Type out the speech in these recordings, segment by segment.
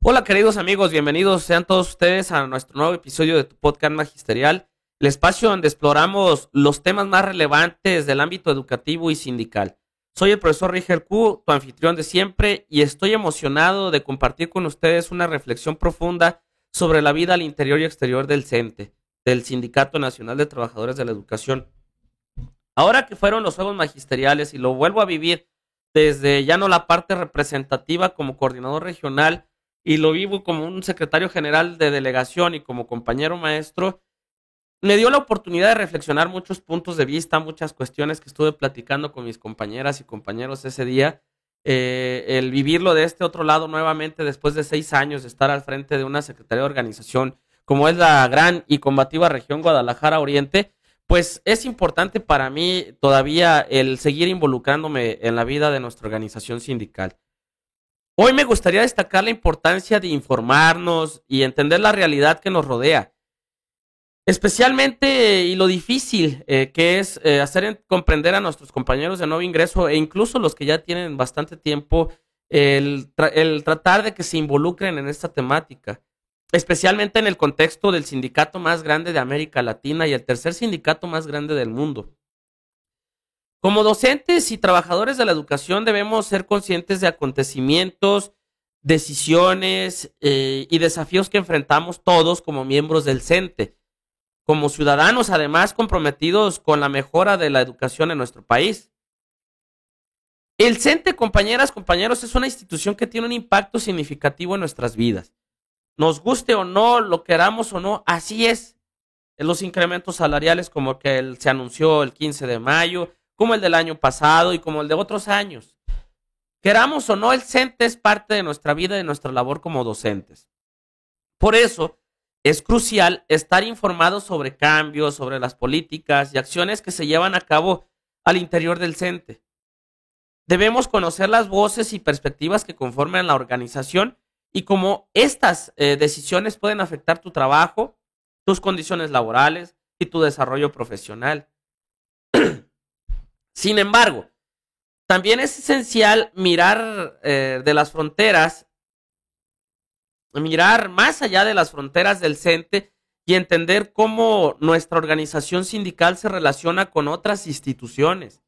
Hola queridos amigos, bienvenidos sean todos ustedes a nuestro nuevo episodio de tu podcast magisterial, el espacio donde exploramos los temas más relevantes del ámbito educativo y sindical. Soy el profesor Rigel Q, tu anfitrión de siempre, y estoy emocionado de compartir con ustedes una reflexión profunda sobre la vida al interior y exterior del CENTE, del Sindicato Nacional de Trabajadores de la Educación. Ahora que fueron los juegos magisteriales y lo vuelvo a vivir desde ya no la parte representativa como coordinador regional, y lo vivo como un secretario general de delegación y como compañero maestro, me dio la oportunidad de reflexionar muchos puntos de vista, muchas cuestiones que estuve platicando con mis compañeras y compañeros ese día. El vivirlo de este otro lado nuevamente después de 6 años de estar al frente de una secretaría de organización como es la gran y combativa región Guadalajara Oriente, pues es importante para mí todavía el seguir involucrándome en la vida de nuestra organización sindical. Hoy me gustaría destacar la importancia de informarnos y entender la realidad que nos rodea, especialmente y lo difícil que es comprender a nuestros compañeros de nuevo ingreso e incluso los que ya tienen bastante tiempo el tratar de que se involucren en esta temática, especialmente en el contexto del sindicato más grande de América Latina y el tercer sindicato más grande del mundo. Como docentes y trabajadores de la educación debemos ser conscientes de acontecimientos, decisiones y desafíos que enfrentamos todos como miembros del CENTE, como ciudadanos además comprometidos con la mejora de la educación en nuestro país. El CENTE, compañeras, compañeros, es una institución que tiene un impacto significativo en nuestras vidas. Nos guste o no, lo queramos o no, así es. Los incrementos salariales como que se anunció el 15 de mayo, como el del año pasado y como el de otros años. Queramos o no, el CENTE es parte de nuestra vida y de nuestra labor como docentes. Por eso, es crucial estar informados sobre cambios, sobre las políticas y acciones que se llevan a cabo al interior del CENTE. Debemos conocer las voces y perspectivas que conforman la organización y cómo estas decisiones pueden afectar tu trabajo, tus condiciones laborales y tu desarrollo profesional. Sin embargo, también es esencial mirar de las fronteras, mirar más allá de las fronteras del CENTE y entender cómo nuestra organización sindical se relaciona con otras instituciones.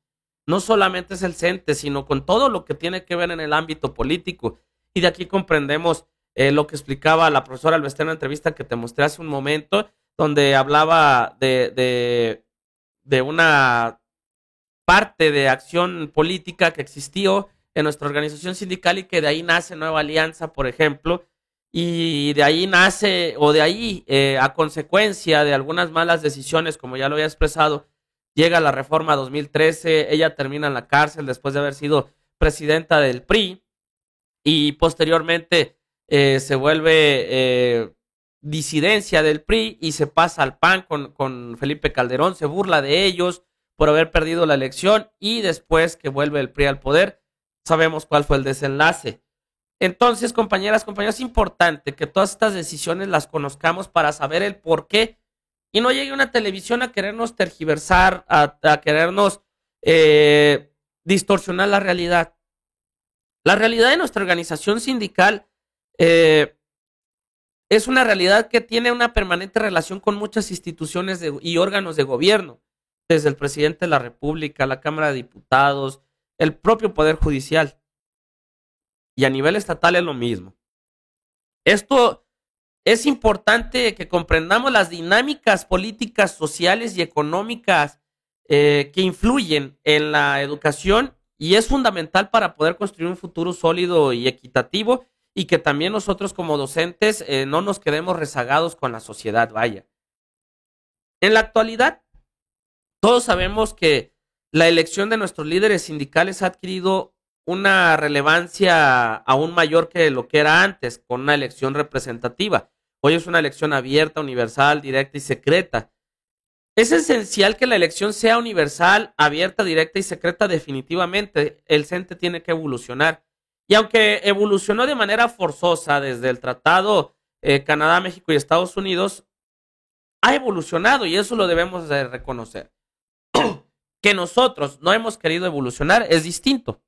No solamente es el CENTE, sino con todo lo que tiene que ver en el ámbito político. Y de aquí comprendemos lo que explicaba la profesora Alvestre en la entrevista que te mostré hace un momento, donde hablaba de una parte de acción política que existió en nuestra organización sindical y que de ahí nace Nueva Alianza, por ejemplo, y de ahí nace, o de ahí, a consecuencia de algunas malas decisiones, como ya lo había expresado, llega la reforma 2013, ella termina en la cárcel después de haber sido presidenta del PRI, y posteriormente se vuelve disidencia del PRI y se pasa al PAN con Felipe Calderón, se burla de ellos por haber perdido la elección y después que vuelve el PRI al poder, sabemos cuál fue el desenlace. Entonces, compañeras, compañeros, es importante que todas estas decisiones las conozcamos para saber el por qué y no llegue una televisión a querernos tergiversar, a querernos distorsionar la realidad. La realidad de nuestra organización sindical es una realidad que tiene una permanente relación con muchas instituciones y órganos de gobierno, desde el presidente de la República, la Cámara de Diputados, el propio Poder Judicial. Y a nivel estatal es lo mismo. Esto es importante que comprendamos las dinámicas políticas, sociales y económicas que influyen en la educación y es fundamental para poder construir un futuro sólido y equitativo y que también nosotros como docentes no nos quedemos rezagados con la sociedad, vaya. En la actualidad, todos sabemos que la elección de nuestros líderes sindicales ha adquirido una relevancia aún mayor que lo que era antes, con una elección representativa. Hoy es una elección abierta, universal, directa y secreta. Es esencial que la elección sea universal, abierta, directa y secreta definitivamente. El CENTE tiene que evolucionar. Y aunque evolucionó de manera forzosa desde el Tratado Canadá, México y Estados Unidos, ha evolucionado y eso lo debemos de reconocer. Que nosotros no hemos querido evolucionar es distinto.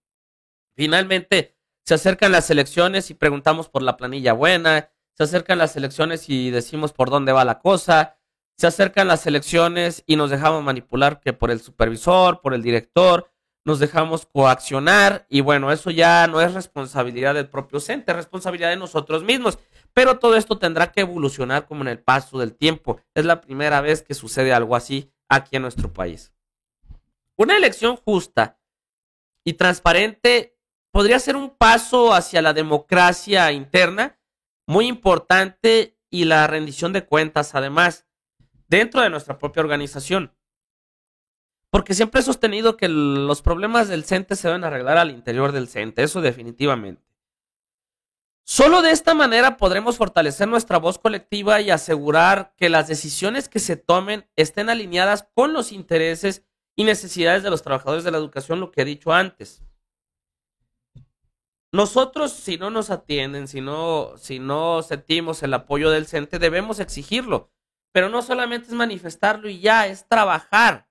Finalmente, Se acercan las elecciones y preguntamos por la planilla buena. Se acercan las elecciones y decimos por dónde va la cosa. Se acercan las elecciones y nos dejamos manipular que por el supervisor, por el director, nos dejamos coaccionar y bueno, eso ya no es responsabilidad del propio CENTE, es responsabilidad de nosotros mismos. Pero todo esto tendrá que evolucionar como en el paso del tiempo. Es la primera vez que sucede algo así aquí en nuestro país. Una elección justa y transparente podría ser un paso hacia la democracia interna muy importante y la rendición de cuentas además dentro de nuestra propia organización. Porque siempre he sostenido que los problemas del CENTE se deben arreglar al interior del CENTE, eso definitivamente. Solo de esta manera podremos fortalecer nuestra voz colectiva y asegurar que las decisiones que se tomen estén alineadas con los intereses y necesidades de los trabajadores de la educación, lo que he dicho antes. Nosotros, si no nos atienden, si no sentimos el apoyo del CENTE, debemos exigirlo. Pero no solamente es manifestarlo y ya, es trabajar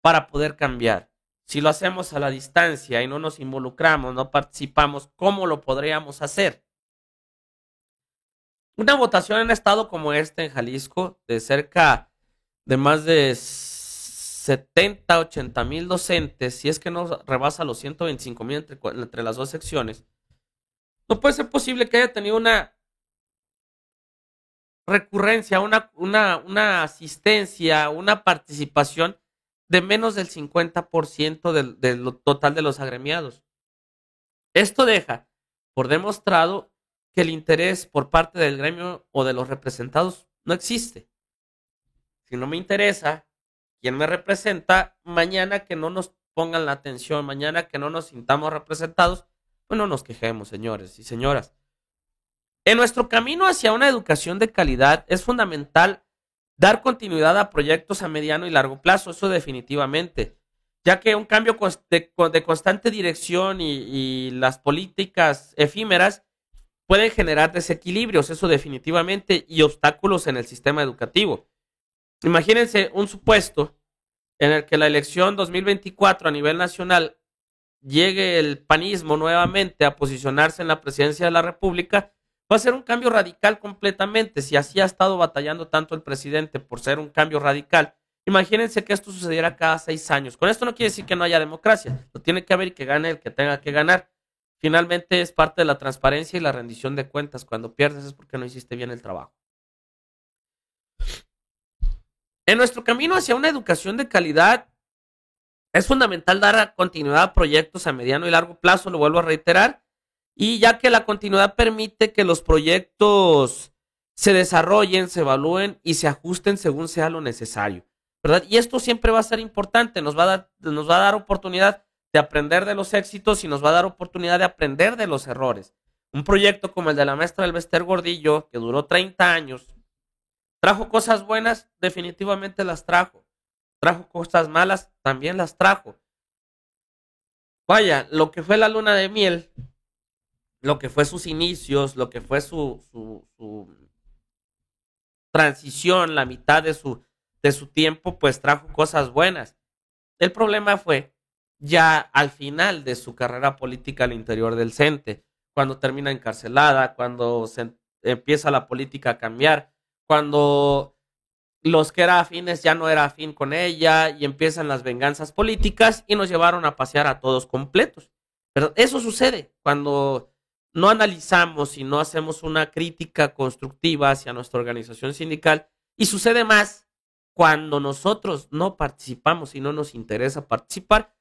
para poder cambiar. Si lo hacemos a la distancia y no nos involucramos, no participamos, ¿cómo lo podríamos hacer? Una votación en un estado como este, en Jalisco, de cerca de más de 70, 80 mil docentes, si es que no rebasa los 125,000 entre las dos secciones, no puede ser posible que haya tenido una recurrencia, una asistencia, una participación de menos del 50% del total de los agremiados. Esto deja por demostrado que el interés por parte del gremio o de los representados no existe. Si no me interesa quién me representa, mañana que no nos pongan la atención, mañana que no nos sintamos representados, pues no nos quejemos, señores y señoras. En nuestro camino hacia una educación de calidad es fundamental dar continuidad a proyectos a mediano y largo plazo, eso definitivamente, ya que un cambio de constante dirección y las políticas efímeras pueden generar desequilibrios, eso definitivamente, y obstáculos en el sistema educativo. Imagínense un supuesto en el que la elección 2024 a nivel nacional llegue el panismo nuevamente a posicionarse en la presidencia de la República, va a ser un cambio radical completamente. Si así ha estado batallando tanto el presidente por ser un cambio radical, imagínense que esto sucediera cada 6 años. Con esto no quiere decir que no haya democracia, lo tiene que haber y que gane el que tenga que ganar. Finalmente es parte de la transparencia y la rendición de cuentas. Cuando pierdes es porque no hiciste bien el trabajo. En nuestro camino hacia una educación de calidad, es fundamental dar continuidad a proyectos a mediano y largo plazo, lo vuelvo a reiterar, y ya que la continuidad permite que los proyectos se desarrollen, se evalúen y se ajusten según sea lo necesario, ¿verdad? Y esto siempre va a ser importante, nos va a dar oportunidad de aprender de los éxitos y nos va a dar oportunidad de aprender de los errores. Un proyecto como el de la maestra Elbester Gordillo, que duró 30 años, ¿trajo cosas buenas? Definitivamente las trajo. ¿Trajo cosas malas? También las trajo. Vaya, lo que fue la luna de miel, lo que fue sus inicios, lo que fue su transición, la mitad de su tiempo, pues trajo cosas buenas. El problema fue ya al final de su carrera política al interior del CENTE, cuando termina encarcelada, cuando se empieza la política a cambiar, cuando los que eran afines ya no era afín con ella y empiezan las venganzas políticas y nos llevaron a pasear a todos completos. Pero eso sucede cuando no analizamos y no hacemos una crítica constructiva hacia nuestra organización sindical, y sucede más cuando nosotros no participamos y no nos interesa participar.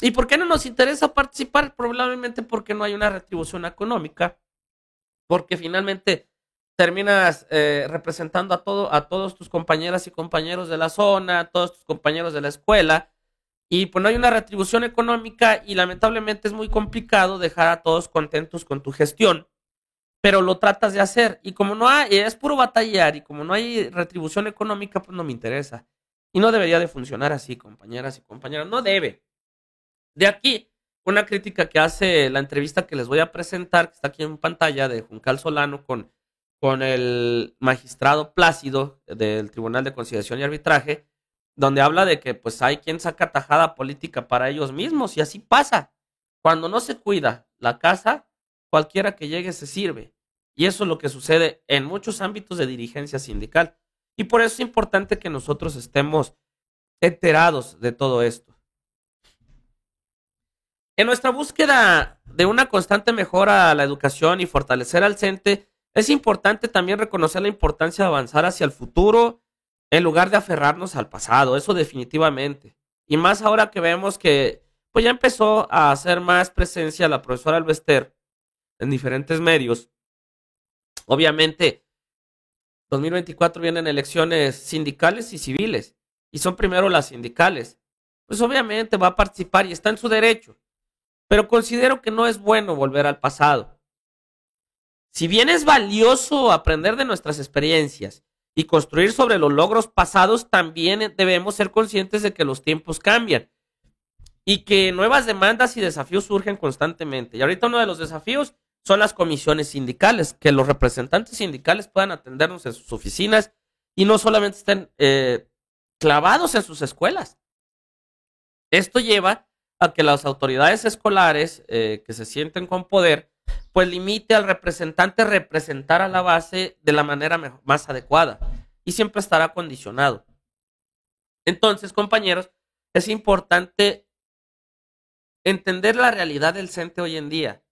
¿Y por qué no nos interesa participar? Probablemente porque no hay una retribución económica, porque finalmente terminas representando a todos tus compañeras y compañeros de la zona, a todos tus compañeros de la escuela, y pues no hay una retribución económica y lamentablemente es muy complicado dejar a todos contentos con tu gestión, pero lo tratas de hacer y como no hay, es puro batallar y como no hay retribución económica, pues no me interesa. Y no debería de funcionar así, compañeras y compañeros, no debe. De aquí, una crítica que hace la entrevista que les voy a presentar, que está aquí en pantalla, de Juncal Solano con el magistrado Plácido del Tribunal de Conciliación y Arbitraje, donde habla de que pues hay quien saca tajada política para ellos mismos y así pasa. Cuando no se cuida la casa, cualquiera que llegue se sirve. Y eso es lo que sucede en muchos ámbitos de dirigencia sindical. Y por eso es importante que nosotros estemos enterados de todo esto. En nuestra búsqueda de una constante mejora a la educación y fortalecer al CENTE, es importante también reconocer la importancia de avanzar hacia el futuro en lugar de aferrarnos al pasado, eso definitivamente. Y más ahora que vemos que pues ya empezó a hacer más presencia la profesora Albester en diferentes medios. Obviamente, 2024 vienen elecciones sindicales y civiles, y son primero las sindicales. Pues obviamente va a participar y está en su derecho, pero considero que no es bueno volver al pasado. Si bien es valioso aprender de nuestras experiencias y construir sobre los logros pasados, también debemos ser conscientes de que los tiempos cambian y que nuevas demandas y desafíos surgen constantemente. Y ahorita uno de los desafíos son las comisiones sindicales, que los representantes sindicales puedan atendernos en sus oficinas y no solamente estén clavados en sus escuelas. Esto lleva a que las autoridades escolares que se sienten con poder, pues limite al representante representar a la base de la manera más adecuada y siempre estará condicionado. Entonces, compañeros, es importante entender la realidad del CENTE hoy en día.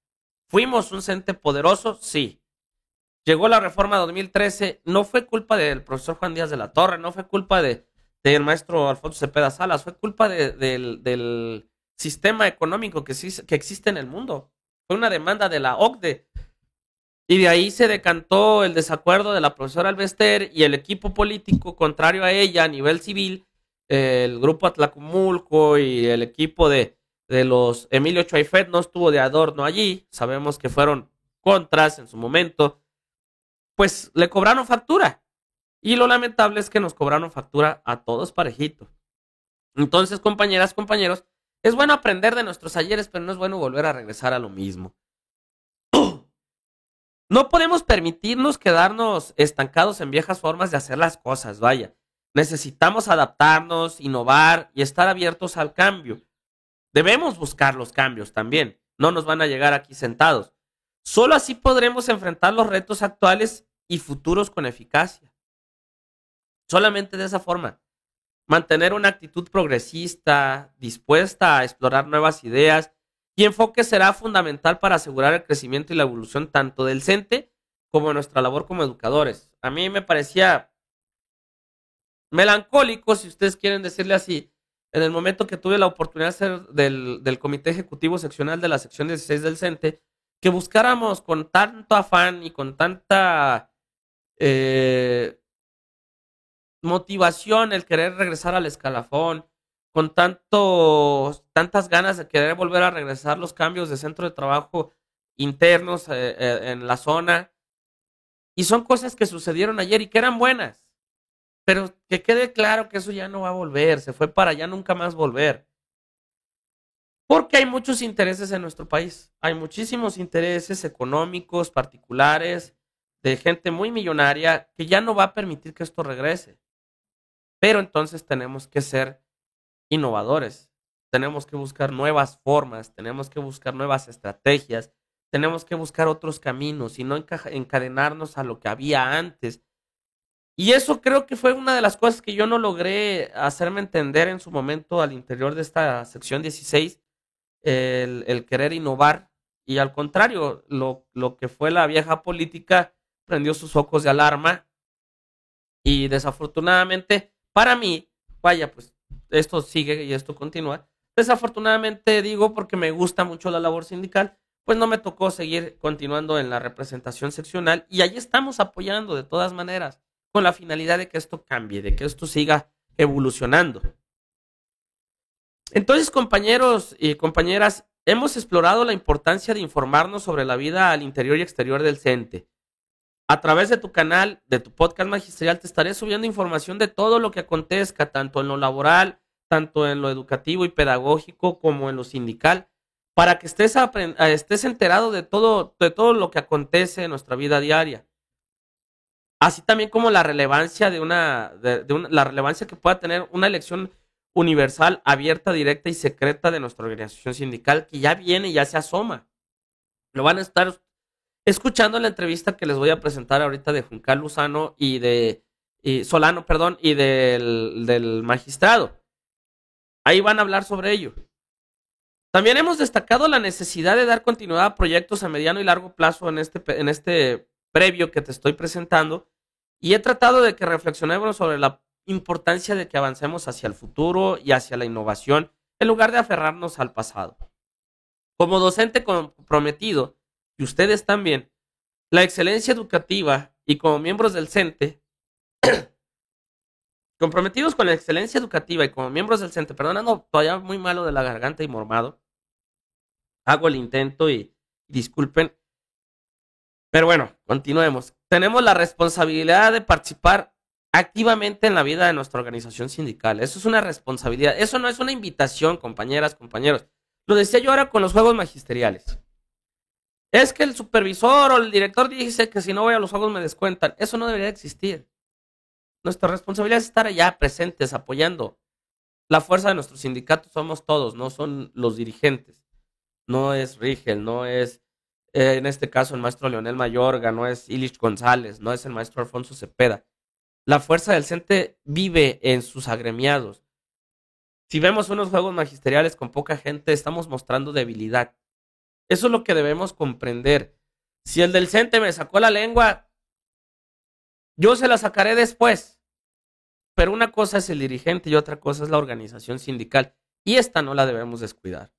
¿Fuimos un CENTE poderoso? Sí. Llegó la reforma 2013, no fue culpa del profesor Juan Díaz de la Torre, no fue culpa del maestro Alfonso Cepeda Salas, fue culpa del sistema económico que existe en el mundo. Fue una demanda de la OCDE. Y de ahí se decantó el desacuerdo de la profesora Albester y el equipo político contrario a ella a nivel civil, el grupo Atlacomulco y el equipo de los Emilio Choaifet no estuvo de adorno allí. Sabemos que fueron contras en su momento. Pues le cobraron factura. Y lo lamentable es que nos cobraron factura a todos parejito. Entonces, compañeras, compañeros, es bueno aprender de nuestros ayeres, pero no es bueno volver a regresar a lo mismo. No podemos permitirnos quedarnos estancados en viejas formas de hacer las cosas, vaya. Necesitamos adaptarnos, innovar y estar abiertos al cambio. Debemos buscar los cambios también. No nos van a llegar aquí sentados. Solo así podremos enfrentar los retos actuales y futuros con eficacia. Solamente de esa forma. Mantener una actitud progresista, dispuesta a explorar nuevas ideas y enfoque será fundamental para asegurar el crecimiento y la evolución tanto del CENTE como de nuestra labor como educadores. A mí me parecía melancólico, si ustedes quieren decirle así, en el momento que tuve la oportunidad de ser del Comité Ejecutivo Seccional de la Sección 16 del CENTE, que buscáramos con tanto afán y con tanta motivación el querer regresar al escalafón, con tantas ganas de querer volver a regresar los cambios de centro de trabajo internos en la zona. Y son cosas que sucedieron ayer y que eran buenas. Pero que quede claro que eso ya no va a volver, se fue para ya nunca más volver. Porque hay muchos intereses en nuestro país. Hay muchísimos intereses económicos, particulares, de gente muy millonaria que ya no va a permitir que esto regrese. Pero entonces tenemos que ser innovadores. Tenemos que buscar nuevas formas, tenemos que buscar nuevas estrategias, tenemos que buscar otros caminos y no encadenarnos a lo que había antes. Y eso creo que fue una de las cosas que yo no logré hacerme entender en su momento al interior de esta sección 16, el querer innovar. Y al contrario, lo que fue la vieja política prendió sus focos de alarma y desafortunadamente para mí, vaya, pues esto sigue y esto continúa. Desafortunadamente digo porque me gusta mucho la labor sindical, pues no me tocó seguir continuando en la representación seccional y ahí estamos apoyando de todas maneras con la finalidad de que esto cambie, de que esto siga evolucionando. Entonces, compañeros y compañeras, hemos explorado la importancia de informarnos sobre la vida al interior y exterior del CENTE. A través de tu canal, de tu podcast magisterial, te estaré subiendo información de todo lo que acontezca, tanto en lo laboral, tanto en lo educativo y pedagógico, como en lo sindical, para que estés enterado de todo lo que acontece en nuestra vida diaria. Así también como la relevancia la relevancia que pueda tener una elección universal, abierta, directa y secreta de nuestra organización sindical, que ya viene y ya se asoma. Lo van a estar escuchando la entrevista que les voy a presentar ahorita de Juncal Lozano Solano, perdón, y del magistrado. Ahí van a hablar sobre ello. También hemos destacado la necesidad de dar continuidad a proyectos a mediano y largo plazo en este previo que te estoy presentando, y he tratado de que reflexionemos sobre la importancia de que avancemos hacia el futuro y hacia la innovación en lugar de aferrarnos al pasado. Como docente comprometido, y ustedes también, la excelencia educativa y como miembros del CENTE, comprometidos con la excelencia educativa y como miembros del CENTE, perdonando todavía muy malo de la garganta y mormado, hago el intento y disculpen. Pero bueno, continuemos. Tenemos la responsabilidad de participar activamente en la vida de nuestra organización sindical. Eso es una responsabilidad. Eso no es una invitación, compañeras, compañeros. Lo decía yo ahora con los juegos magisteriales. Es que el supervisor o el director dice que si no voy a los juegos me descuentan. Eso no debería existir. Nuestra responsabilidad es estar allá presentes, apoyando. La fuerza de nuestro sindicato somos todos, no son los dirigentes. No es Rigel, no es, en este caso, el maestro Leonel Mayorga, no es Ilich González, no es el maestro Alfonso Cepeda. La fuerza del CENTE vive en sus agremiados. Si vemos unos juegos magisteriales con poca gente, estamos mostrando debilidad. Eso es lo que debemos comprender. Si el del CENTE me sacó la lengua, yo se la sacaré después. Pero una cosa es el dirigente y otra cosa es la organización sindical. Y esta no la debemos descuidar.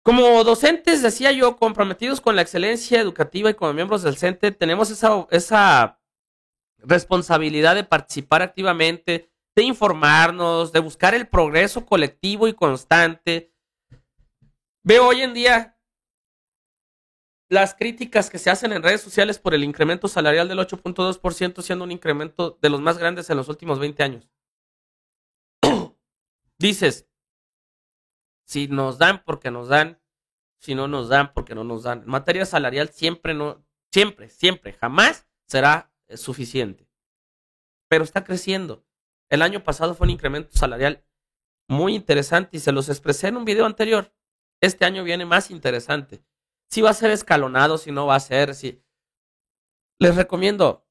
Como docentes, decía yo, comprometidos con la excelencia educativa y como miembros del CENTE, tenemos esa responsabilidad de participar activamente, de informarnos, de buscar el progreso colectivo y constante. Veo hoy en día las críticas que se hacen en redes sociales por el incremento salarial del 8.2%, siendo un incremento de los más grandes en los últimos 20 años. Dices, si nos dan porque nos dan, si no nos dan porque no nos dan. En materia salarial siempre, jamás será suficiente. Pero está creciendo. El año pasado fue un incremento salarial muy interesante y se los expresé en un video anterior. Este año viene más interesante. Si va a ser escalonado, si no va a ser, si... Les recomiendo,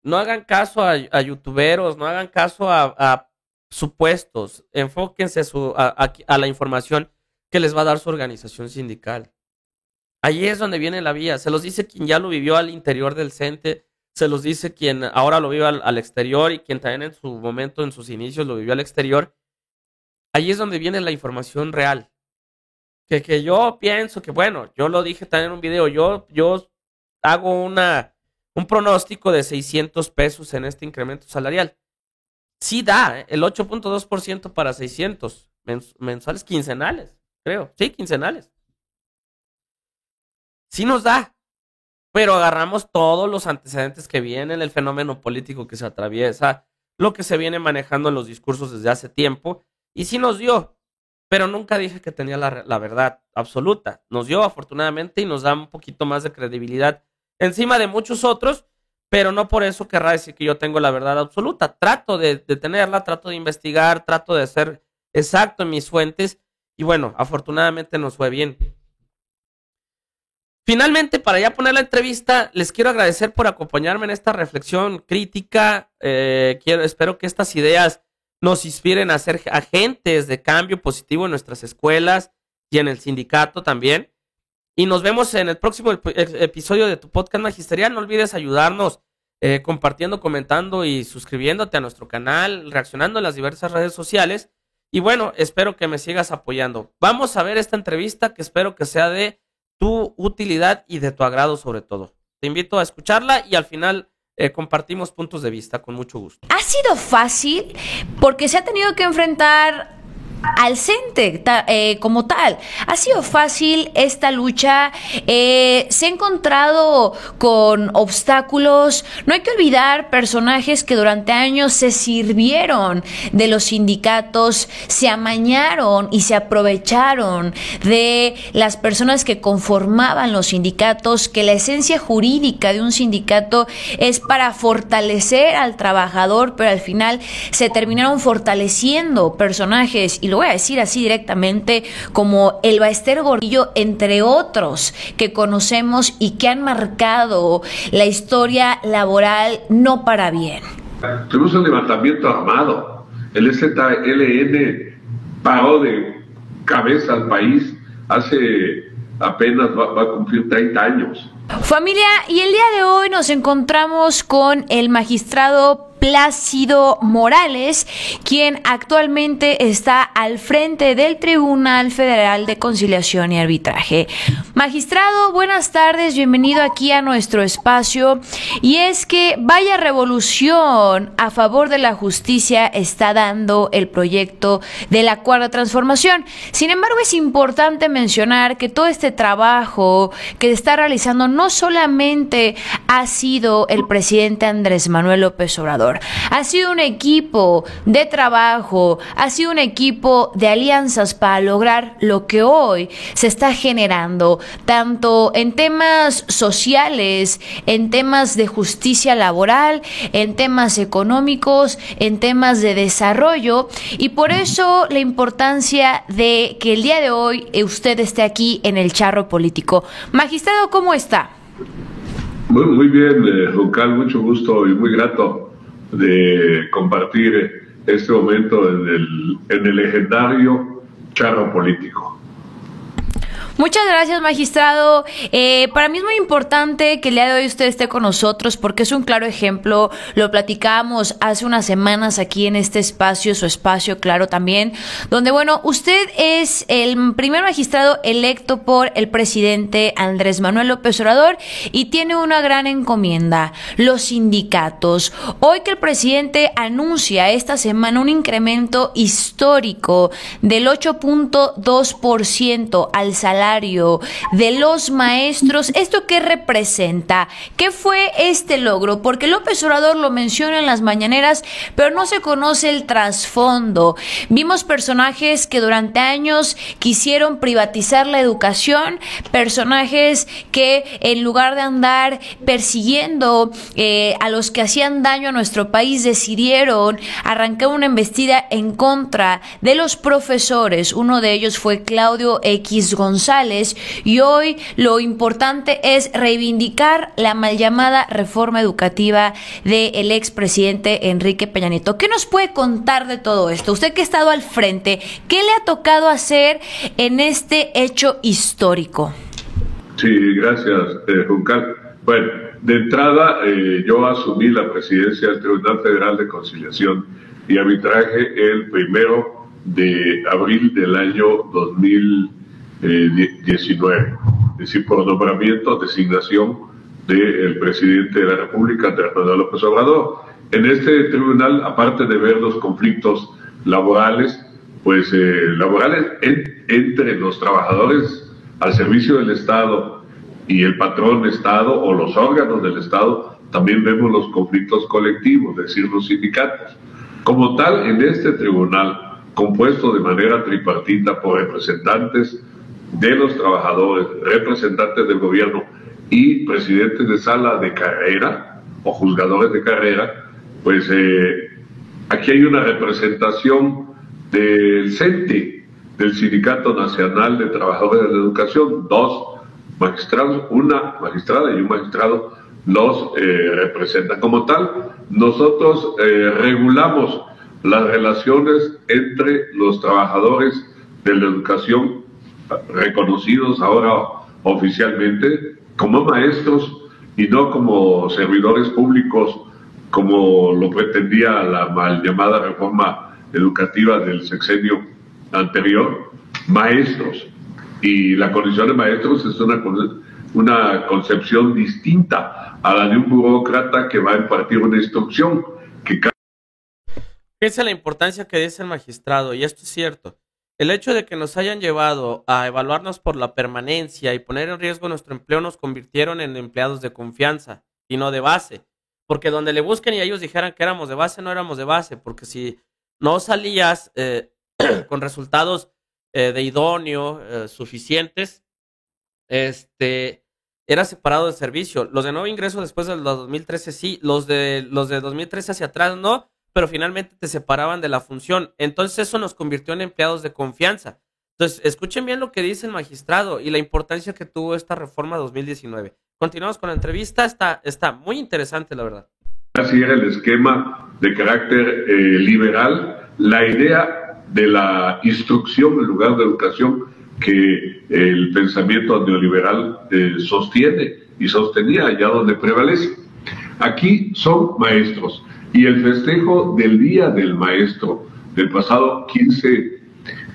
no hagan caso a youtuberos, no hagan caso a supuestos, enfóquense a la información que les va a dar su organización sindical. Ahí es donde viene la vía. Se los dice quien ya lo vivió al interior del CENTE, se los dice quien ahora lo vive al exterior y quien también en su momento, en sus inicios, lo vivió al exterior. Ahí es donde viene la información real. Que yo pienso que, bueno, yo lo dije también en un video, yo hago un pronóstico de 600 pesos en este incremento salarial. Sí da, el 8.2% para 600 mensuales, quincenales, creo. Sí, quincenales. Sí nos da, pero agarramos todos los antecedentes que vienen, el fenómeno político que se atraviesa, lo que se viene manejando en los discursos desde hace tiempo, y sí nos dio, pero nunca dije que tenía la verdad absoluta. Nos dio afortunadamente y nos da un poquito más de credibilidad encima de muchos otros, pero no por eso querrá decir que yo tengo la verdad absoluta. Trato de tenerla, trato de investigar, trato de ser exacto en mis fuentes y bueno, afortunadamente nos fue bien. Finalmente, para ya poner la entrevista, les quiero agradecer por acompañarme en esta reflexión crítica. Espero que estas ideas nos inspiren a ser agentes de cambio positivo en nuestras escuelas y en el sindicato también. Y nos vemos en el próximo episodio de tu podcast magisterial. No olvides ayudarnos compartiendo, comentando y suscribiéndote a nuestro canal, reaccionando en las diversas redes sociales. Y bueno, espero que me sigas apoyando. Vamos a ver esta entrevista que espero que sea de tu utilidad y de tu agrado sobre todo. Te invito a escucharla y al final compartimos puntos de vista con mucho gusto. Ha sido fácil porque se ha tenido que enfrentar al CENTE como tal. Ha sido fácil esta lucha, se ha encontrado con obstáculos. No hay que olvidar personajes que durante años se sirvieron de los sindicatos, se amañaron y se aprovecharon de las personas que conformaban los sindicatos, que la esencia jurídica de un sindicato es para fortalecer al trabajador, pero al final se terminaron fortaleciendo personajes y y lo voy a decir así directamente, como el Baester Gordillo, entre otros que conocemos y que han marcado la historia laboral no para bien? Tuvimos un levantamiento armado. El EZLN paró de cabeza al país hace apenas va a cumplir 30 años. Familia, y el día de hoy nos encontramos con el magistrado Plácido Morales, quien actualmente está al frente del Tribunal Federal de Conciliación y Arbitraje. Magistrado, buenas tardes, bienvenido aquí a nuestro espacio. Y es que vaya revolución a favor de la justicia está dando el proyecto de la Cuarta Transformación. Sin embargo, es importante mencionar que todo este trabajo que se está realizando no solamente ha sido el presidente Andrés Manuel López Obrador. Ha sido un equipo de trabajo, ha sido un equipo de alianzas para lograr lo que hoy se está generando, tanto en temas sociales, en temas de justicia laboral, en temas económicos, en temas de desarrollo, y por eso la importancia de que el día de hoy usted esté aquí en el charro político. Magistrado, ¿cómo está? Muy bien, Juncal, mucho gusto y muy grato de compartir este momento en el legendario charro político. Muchas gracias, magistrado. Para mí es muy importante que el día de hoy usted esté con nosotros porque es un claro ejemplo. Lo platicábamos hace unas semanas aquí en este espacio, su espacio claro también, donde, bueno, usted es el primer magistrado electo por el presidente Andrés Manuel López Obrador y tiene una gran encomienda: los sindicatos. Hoy que el presidente anuncia esta semana un incremento histórico del 8.2% al salario de los maestros, ¿esto qué representa? ¿Qué fue este logro? Porque López Obrador lo menciona en las mañaneras, pero no se conoce el trasfondo. Vimos personajes que durante años quisieron privatizar la educación, personajes que en lugar de andar persiguiendo a los que hacían daño a nuestro país, decidieron arrancar una embestida en contra de los profesores. Uno de ellos fue Claudio X González, y hoy lo importante es reivindicar la mal llamada reforma educativa del expresidente Enrique Peña Nieto. ¿Qué nos puede contar de todo esto? Usted que ha estado al frente, ¿qué le ha tocado hacer en este hecho histórico? Sí, gracias, Juncal. Bueno, de entrada, yo asumí la presidencia del Tribunal Federal de Conciliación y Arbitraje el 1 de abril del año 2019, es decir, por nombramiento, designación del presidente de la República, Andrés Manuel López Obrador. En este tribunal, aparte de ver los conflictos laborales, pues laborales entre los trabajadores al servicio del Estado y el patrón Estado o los órganos del Estado, también vemos los conflictos colectivos, es decir, los sindicatos. Como tal, en este tribunal, compuesto de manera tripartita por representantes de los trabajadores, representantes del gobierno y presidentes de sala de carrera o juzgadores de carrera, pues aquí hay una representación del CENTE, del Sindicato Nacional de Trabajadores de la Educación, 2 magistrados, una magistrada y un magistrado los representan. Como tal, nosotros regulamos las relaciones entre los trabajadores de la educación reconocidos ahora oficialmente como maestros y no como servidores públicos como lo pretendía la mal llamada reforma educativa del sexenio anterior, maestros. Y la condición de maestros es una concepción distinta a la de un burócrata que va a impartir una instrucción que... Fíjense la importancia que dice el magistrado, y esto es cierto. El hecho de que nos hayan llevado a evaluarnos por la permanencia y poner en riesgo nuestro empleo nos convirtieron en empleados de confianza y no de base. Porque donde le busquen y ellos dijeran que éramos de base, no éramos de base. Porque si no salías con resultados de idóneo suficientes, eras separado del servicio. Los de nuevo ingreso después de los 2013 sí, los de 2013 hacia atrás no. pero finalmente te separaban de la función. Entonces eso nos convirtió en empleados de confianza. Entonces, escuchen bien lo que dice el magistrado y la importancia que tuvo esta reforma 2019. Continuamos con la entrevista, está muy interesante, la verdad. Así era el esquema de carácter liberal, la idea de la instrucción en lugar de educación que el pensamiento neoliberal sostiene y sostenía allá donde prevalece. Aquí son maestros y el festejo del Día del Maestro del pasado 15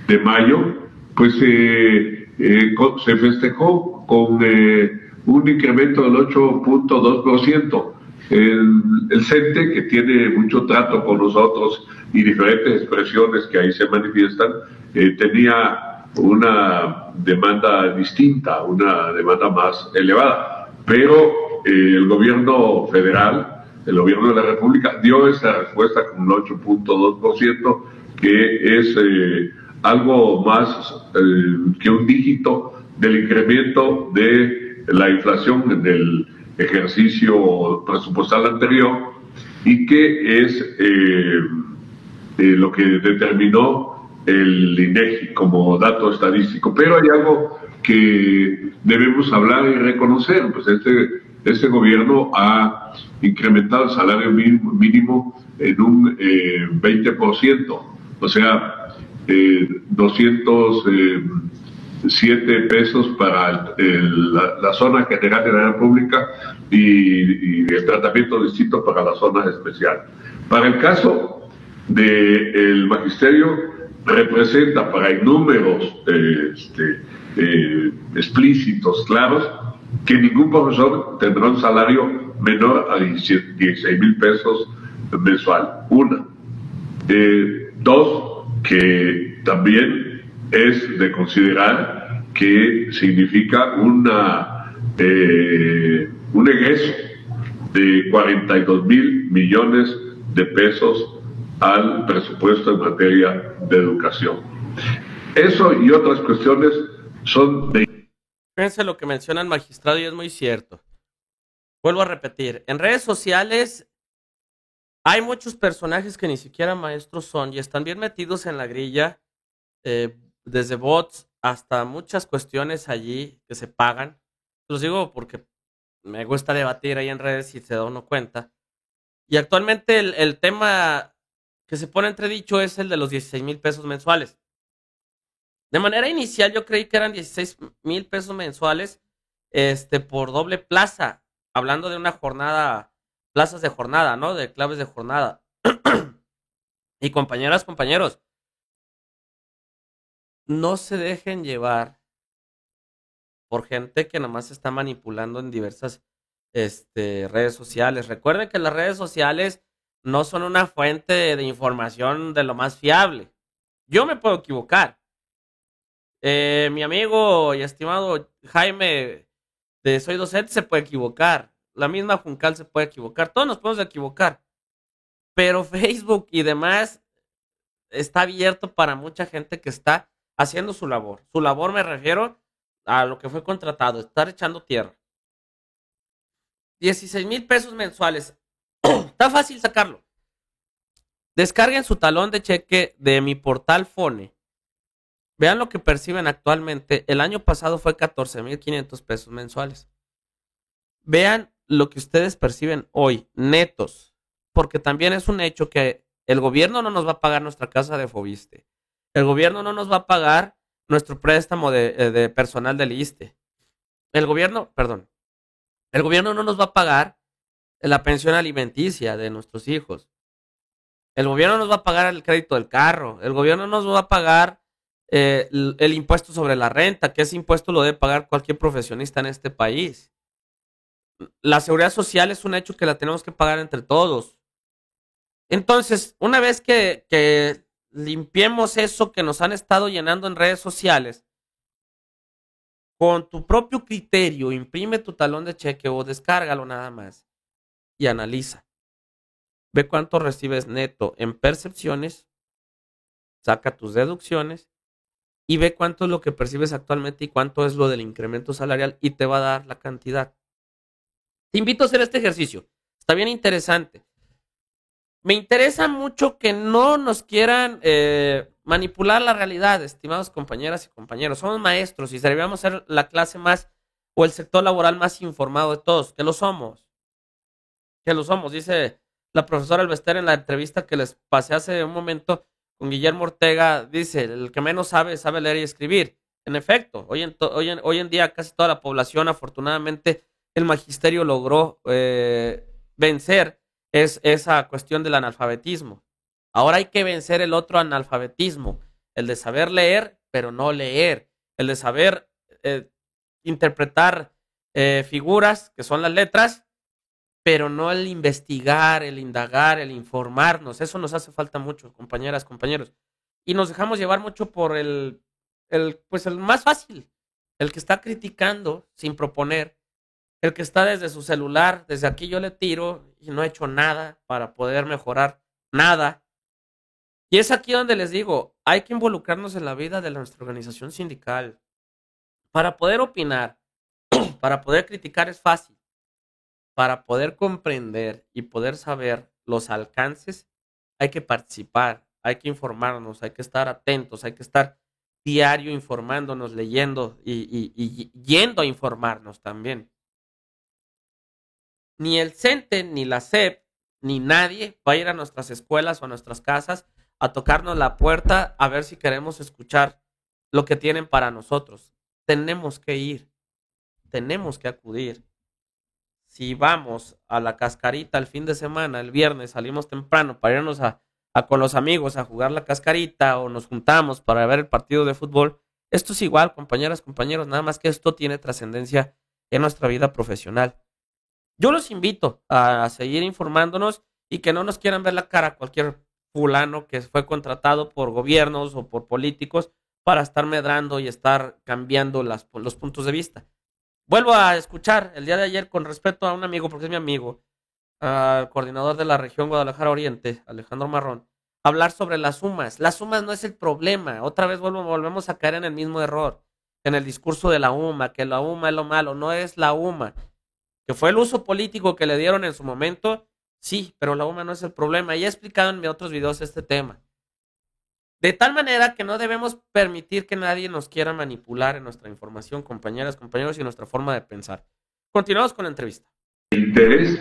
de mayo pues se festejó con un incremento del 8.2%. El CENTE, que tiene mucho trato con nosotros y diferentes expresiones que ahí se manifiestan, tenía una demanda distinta, una demanda más elevada. Pero el gobierno federal, el gobierno de la República, dio esa respuesta con un 8.2%, que es algo más que un dígito del incremento de la inflación en el ejercicio presupuestal anterior, y que es lo que determinó el INEGI como dato estadístico. Pero hay algo que debemos hablar y reconocer, pues este gobierno ha incrementado el salario mínimo en un 20%, o sea, 207 pesos para la zona general de la República y el tratamiento distinto para las zonas especiales. Para el caso del magisterio, representa para números explícitos, claros, que ningún profesor tendrá un salario menor a 16,000 pesos mensual. Una. Dos, que también es de considerar que significa un egreso de 42,000 millones de pesos al presupuesto en materia de educación. Eso y otras cuestiones son de... Fíjense lo que menciona el magistrado y es muy cierto. Vuelvo a repetir, en redes sociales hay muchos personajes que ni siquiera maestros son y están bien metidos en la grilla, desde bots hasta muchas cuestiones allí que se pagan. Los digo porque me gusta debatir ahí en redes y se da uno cuenta. Y actualmente el tema que se pone entredicho es el de los 16,000 pesos mensuales. De manera inicial yo creí que eran 16,000 pesos mensuales por doble plaza, hablando de una jornada, plazas de jornada, ¿no? De claves de jornada. Y compañeras, compañeros, no se dejen llevar por gente que nomás está manipulando en diversas redes sociales. Recuerden que las redes sociales no son una fuente de información de lo más fiable. Yo me puedo equivocar. Mi amigo y estimado Jaime de Soy Docente se puede equivocar. La misma Juncal se puede equivocar. Todos nos podemos equivocar. Pero Facebook y demás está abierto para mucha gente que está haciendo su labor. Su labor me refiero a lo que fue contratado, estar echando tierra. 16,000 pesos mensuales. Está fácil sacarlo. Descarguen su talón de cheque de mi portal Fone. Vean lo que perciben actualmente. El año pasado fue 14,500 pesos mensuales. Vean lo que ustedes perciben hoy, netos. Porque también es un hecho que el gobierno no nos va a pagar nuestra casa de Fobiste. El gobierno no nos va a pagar nuestro préstamo de personal del ISSSTE. El gobierno no nos va a pagar la pensión alimenticia de nuestros hijos. El gobierno nos va a pagar el crédito del carro. El gobierno nos va a pagar el impuesto sobre la renta, que ese impuesto lo debe pagar cualquier profesionista en este país. La seguridad social es un hecho que la tenemos que pagar entre todos. Entonces, una vez que limpiemos eso que nos han estado llenando en redes sociales, con tu propio criterio, imprime tu talón de cheque o descárgalo nada más y analiza. Ve cuánto recibes neto en percepciones, saca tus deducciones y ve cuánto es lo que percibes actualmente y cuánto es lo del incremento salarial y te va a dar la cantidad. Te invito a hacer este ejercicio. Está bien interesante. Me interesa mucho que no nos quieran manipular la realidad, estimados compañeras y compañeros. Somos maestros y deberíamos ser la clase más o el sector laboral más informado de todos, que lo somos. Que lo somos, dice la profesora Elvester en la entrevista que les pasé hace un momento con Guillermo Ortega, dice, el que menos sabe, sabe leer y escribir. En efecto, hoy en día casi toda la población, afortunadamente, el magisterio logró vencer esa cuestión del analfabetismo. Ahora hay que vencer el otro analfabetismo, el de saber leer, pero no leer, el de saber interpretar figuras, que son las letras, pero no el investigar, el indagar, el informarnos. Eso nos hace falta mucho, compañeras, compañeros. Y nos dejamos llevar mucho por el más fácil, el que está criticando sin proponer, el que está desde su celular, desde aquí yo le tiro y no he hecho nada para poder mejorar nada. Y es aquí donde les digo, hay que involucrarnos en la vida de nuestra organización sindical. Para poder opinar, para poder criticar es fácil. Para poder comprender y poder saber los alcances, hay que participar, hay que informarnos, hay que estar atentos, hay que estar diario informándonos, leyendo y yendo a informarnos también. Ni el CENTE, ni la SEP, ni nadie va a ir a nuestras escuelas o a nuestras casas a tocarnos la puerta a ver si queremos escuchar lo que tienen para nosotros. Tenemos que ir, tenemos que acudir. Si vamos a la cascarita el fin de semana, el viernes salimos temprano para irnos a con los amigos a jugar la cascarita o nos juntamos para ver el partido de fútbol, esto es igual, compañeras, compañeros, nada más que esto tiene trascendencia en nuestra vida profesional. Yo los invito a seguir informándonos y que no nos quieran ver la cara a cualquier fulano que fue contratado por gobiernos o por políticos para estar medrando y estar cambiando los puntos de vista. Vuelvo a escuchar el día de ayer con respeto a un amigo, porque es mi amigo, al coordinador de la región Guadalajara Oriente, Alejandro Marrón, hablar sobre las sumas. Las sumas no es el problema. Otra vez volvemos a caer en el mismo error, en el discurso de la UMA, que la UMA es lo malo. No es la UMA. Que fue el uso político que le dieron en su momento, sí, pero la UMA no es el problema. Ya he explicado en otros videos este tema. De tal manera que no debemos permitir que nadie nos quiera manipular en nuestra información, compañeras, compañeros, y nuestra forma de pensar. Continuamos con la entrevista. Interés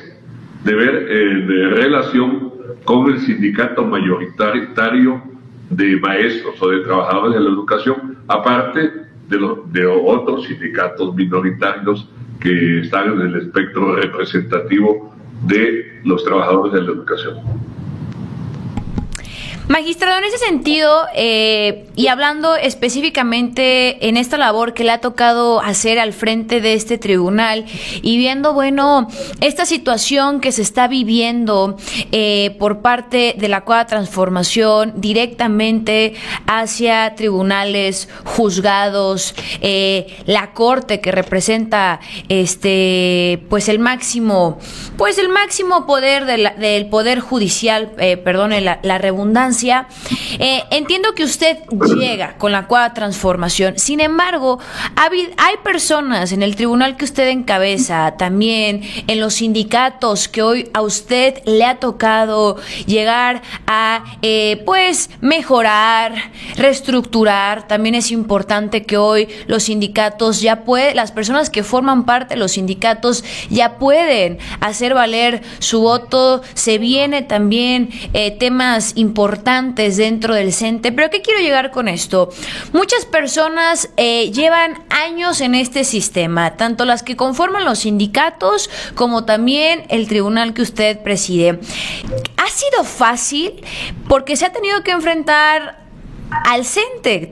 de ver de relación con el sindicato mayoritario de maestros o de trabajadores de la educación, aparte de otros sindicatos minoritarios que están en el espectro representativo de los trabajadores de la educación. Magistrado, en ese sentido, y hablando específicamente en esta labor que le ha tocado hacer al frente de este tribunal y viendo, bueno, esta situación que se está viviendo por parte de la Cuarta Transformación directamente hacia tribunales, juzgados, la Corte que representa pues el máximo poder del Poder Judicial, perdone la redundancia. Entiendo que usted llega con la Cuarta Transformación. Sin embargo, hay personas en el tribunal que usted encabeza, también en los sindicatos que hoy a usted le ha tocado llegar a pues mejorar, reestructurar. También es importante que hoy los sindicatos las personas que forman parte de los sindicatos ya pueden hacer valer su voto. Se viene también temas importantes dentro del CENTE, pero ¿qué quiero llegar con esto? Muchas personas llevan años en este sistema, tanto las que conforman los sindicatos como también el tribunal que usted preside. ¿Ha sido fácil? Porque se ha tenido que enfrentar al CENTE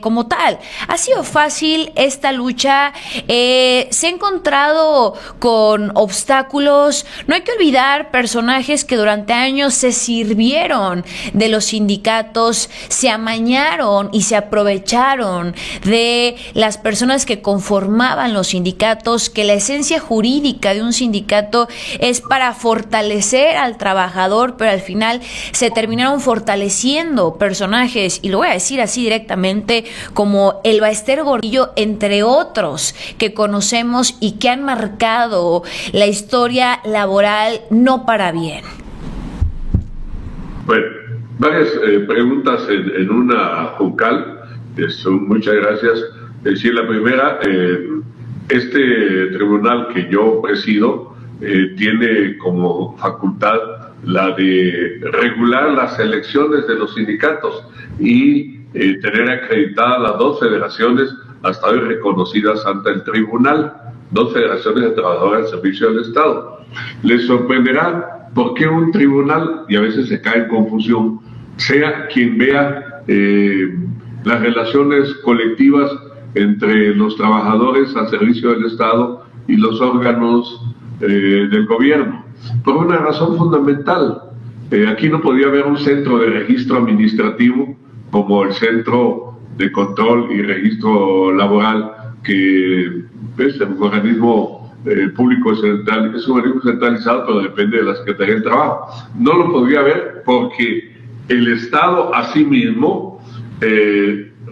como tal. ¿Ha sido fácil esta lucha? ¿Se ha encontrado con obstáculos? No hay que olvidar personajes que durante años se sirvieron de los sindicatos, se amañaron y se aprovecharon de las personas que conformaban los sindicatos, que la esencia jurídica de un sindicato es para fortalecer al trabajador, pero al final se terminaron fortaleciendo personajes, y lo voy a decir así directamente, como Elvester Gordillo, entre otros que conocemos y que han marcado la historia laboral no para bien. Bueno, varias preguntas en una juncal. Muchas gracias. Sí, la primera, este tribunal que yo presido tiene como facultad la de regular las elecciones de los sindicatos y tener acreditadas las dos federaciones hasta hoy reconocidas ante el tribunal, dos federaciones de trabajadores al servicio del Estado. Les sorprenderá por qué un tribunal, y a veces se cae en confusión, sea quien vea las relaciones colectivas entre los trabajadores al servicio del Estado y los órganos del gobierno. Por una razón fundamental, aquí no podía haber un centro de registro administrativo como el Centro de Control y Registro Laboral, que es un organismo público central, es un organismo centralizado, pero depende de la Secretaría del Trabajo. No lo podía haber porque el Estado a sí mismo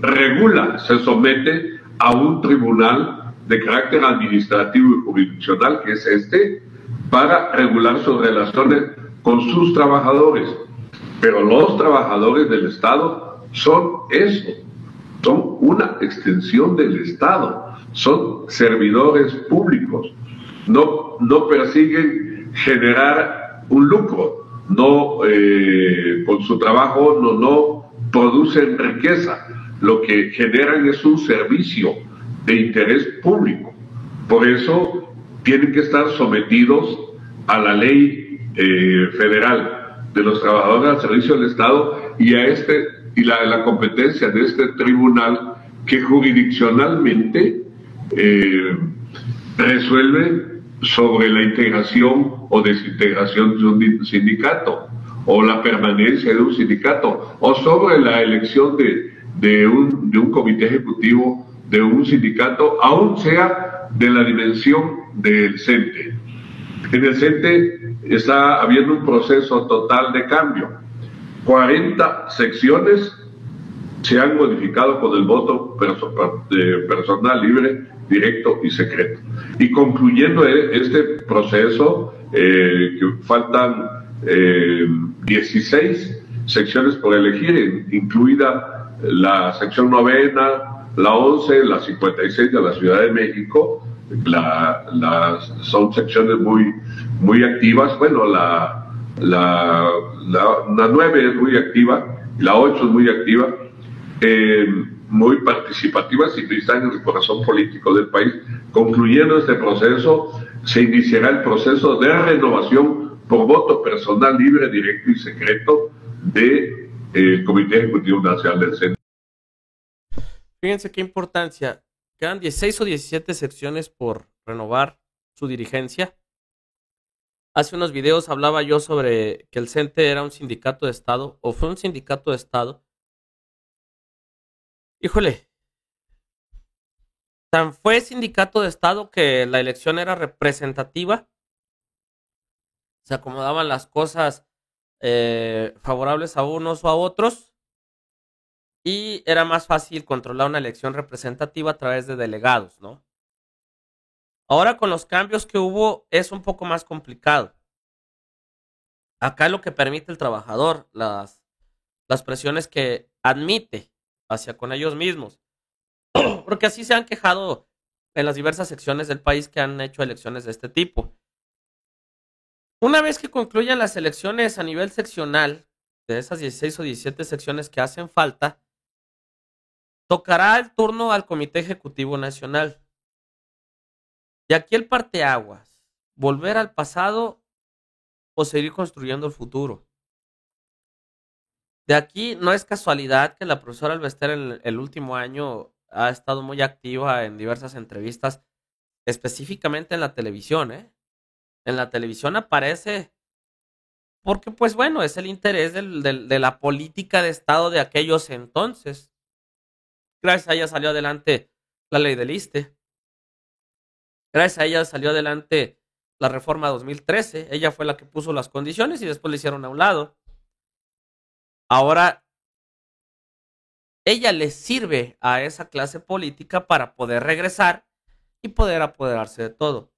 regula, se somete a un tribunal de carácter administrativo y jurisdiccional, que es para regular sus relaciones con sus trabajadores. Pero los trabajadores del Estado son eso, son una extensión del Estado, son servidores públicos, no persiguen generar un lucro, con su trabajo no producen riqueza, lo que generan es un servicio de interés público. Por eso tienen que estar sometidos a la ley federal de los trabajadores al servicio del Estado y la competencia de este tribunal que jurisdiccionalmente resuelve sobre la integración o desintegración de un sindicato, o la permanencia de un sindicato, o sobre la elección de un comité ejecutivo de un sindicato, aun sea de la dimensión del CENTE. En el CENTE está habiendo un proceso total de cambio. 40 secciones se han modificado con el voto personal libre, directo y secreto. Y concluyendo este proceso, que faltan 16 secciones por elegir, incluida la sección 9ª, la 11, la 56 de la Ciudad de México. Son secciones muy activas. Bueno, la 9 es muy activa, la 8 es muy activa, muy participativas y están en el corazón político del país. Concluyendo este proceso, se iniciará el proceso de renovación por voto personal libre, directo y secreto del Comité Ejecutivo Nacional del Centro. Fíjense qué importancia. Quedan 16 o 17 secciones por renovar su dirigencia. Hace unos videos hablaba yo sobre que el CENTE era un sindicato de Estado, o fue un sindicato de Estado. Híjole, tan fue sindicato de Estado que la elección era representativa. Se acomodaban las cosas favorables a unos o a otros. Y era más fácil controlar una elección representativa a través de delegados, ¿no? Ahora con los cambios que hubo es un poco más complicado. Acá lo que permite el trabajador, las presiones que admite hacia con ellos mismos. Porque así se han quejado en las diversas secciones del país que han hecho elecciones de este tipo. Una vez que concluyan las elecciones a nivel seccional, de esas 16 o 17 secciones que hacen falta, tocará el turno al Comité Ejecutivo Nacional. Y aquí el parteaguas, volver al pasado o seguir construyendo el futuro. De aquí no es casualidad que la profesora Albester en el último año ha estado muy activa en diversas entrevistas, específicamente en la televisión, En la televisión aparece porque, pues bueno, es el interés de la política de Estado de aquellos entonces. Gracias a ella salió adelante la ley del ISSSTE. Gracias a ella salió adelante la reforma 2013. Ella fue la que puso las condiciones y después le hicieron a un lado. Ahora, ella le sirve a esa clase política para poder regresar y poder apoderarse de todo.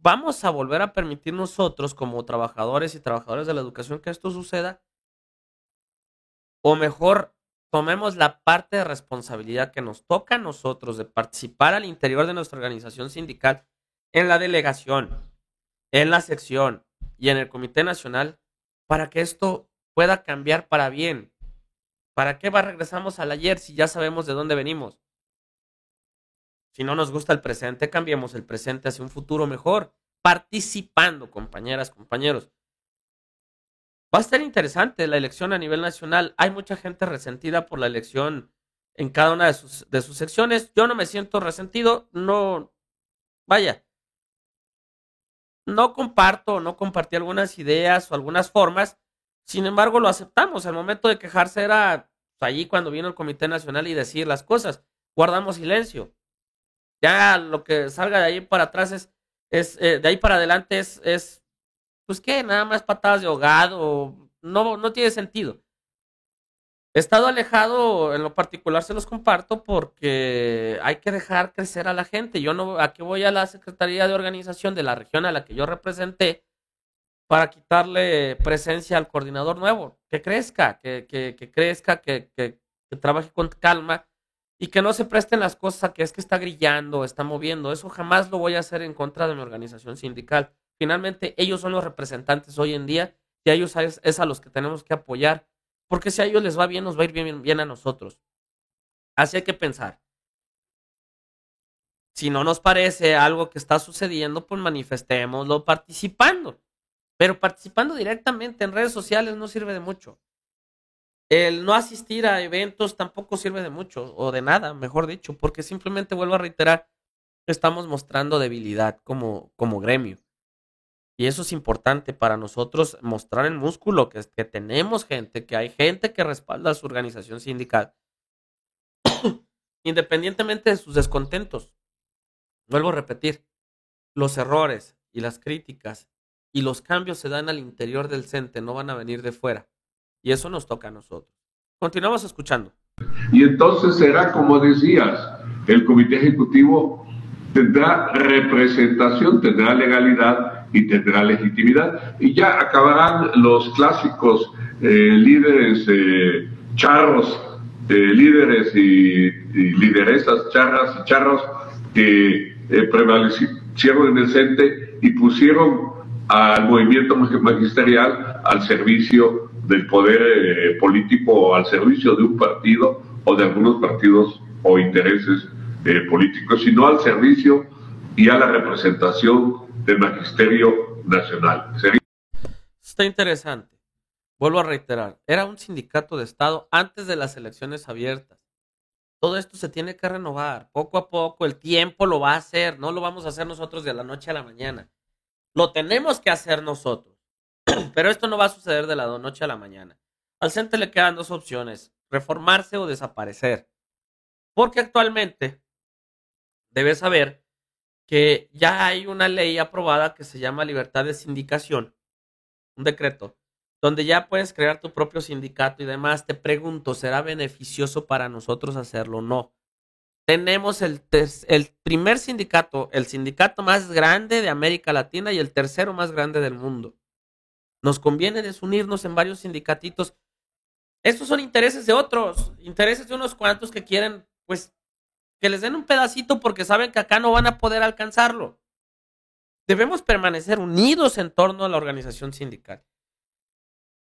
¿vamos a volver a permitir nosotros como trabajadores y trabajadoras de la educación que esto suceda? O mejor, tomemos la parte de responsabilidad que nos toca a nosotros de participar al interior de nuestra organización sindical, en la delegación, en la sección y en el Comité Nacional, para que esto pueda cambiar para bien. ¿Para qué regresamos al ayer si ya sabemos de dónde venimos? Si no nos gusta el presente, cambiemos el presente hacia un futuro mejor, participando, compañeras, compañeros. Va a estar interesante la elección a nivel nacional. Hay mucha gente resentida por la elección en cada una de sus secciones. Yo no me siento resentido, no, vaya, no compartí algunas ideas o algunas formas, sin embargo lo aceptamos. El momento de quejarse era allí cuando vino el Comité Nacional y decir las cosas. Guardamos silencio. Ya lo que salga de ahí para atrás de ahí para adelante pues qué, nada más patadas de ahogado, no tiene sentido. He estado alejado, en lo particular se los comparto, porque hay que dejar crecer a la gente. Yo no, aquí voy a la Secretaría de Organización de la región a la que yo representé para quitarle presencia al coordinador nuevo, que crezca, que crezca, que trabaje con calma y que no se presten las cosas a que es que está grillando, está moviendo. Eso jamás lo voy a hacer en contra de mi organización sindical. Finalmente, ellos son los representantes hoy en día y a ellos es a los que tenemos que apoyar, porque si a ellos les va bien, nos va a ir bien a nosotros. Así hay que pensar. Si no nos parece algo que está sucediendo, pues manifestémoslo participando. Pero participando directamente en redes sociales no sirve de mucho. El no asistir a eventos tampoco sirve de mucho, o de nada, mejor dicho, porque simplemente, vuelvo a reiterar, estamos mostrando debilidad como gremio. Y eso es importante para nosotros, mostrar el músculo, que tenemos gente, que hay gente que respalda a su organización sindical, independientemente de sus descontentos. Vuelvo a repetir, los errores y las críticas y los cambios se dan al interior del CENTE, no van a venir de fuera. Y eso nos toca a nosotros. Continuamos escuchando. Y entonces será como decías, el Comité Ejecutivo tendrá representación, tendrá legalidad y tendrá legitimidad. Y ya acabarán los clásicos líderes charros, líderes y lideresas charras y charros que prevalecieron en el CENTE y pusieron al movimiento magisterial al servicio del poder político, al servicio de un partido o de algunos partidos o intereses políticos, sino al servicio y a la representación del magisterio nacional. Está interesante. Vuelvo a reiterar, era un sindicato de Estado antes de las elecciones abiertas. Todo esto se tiene que renovar poco a poco, el tiempo lo va a hacer, no lo vamos a hacer nosotros de la noche a la mañana. Lo tenemos que hacer nosotros, pero esto no va a suceder de la noche a la mañana. Al CENTE le quedan dos opciones, reformarse o desaparecer. Porque actualmente debes saber que ya hay una ley aprobada que se llama libertad de sindicación, un decreto, donde ya puedes crear tu propio sindicato y demás. Te pregunto, ¿será beneficioso para nosotros hacerlo o no? Tenemos el primer sindicato, el sindicato más grande de América Latina y el tercero más grande del mundo. Nos conviene desunirnos en varios sindicatitos. Estos son intereses de otros, intereses de unos cuantos que quieren, pues, que les den un pedacito porque saben que acá no van a poder alcanzarlo. Debemos permanecer unidos en torno a la organización sindical.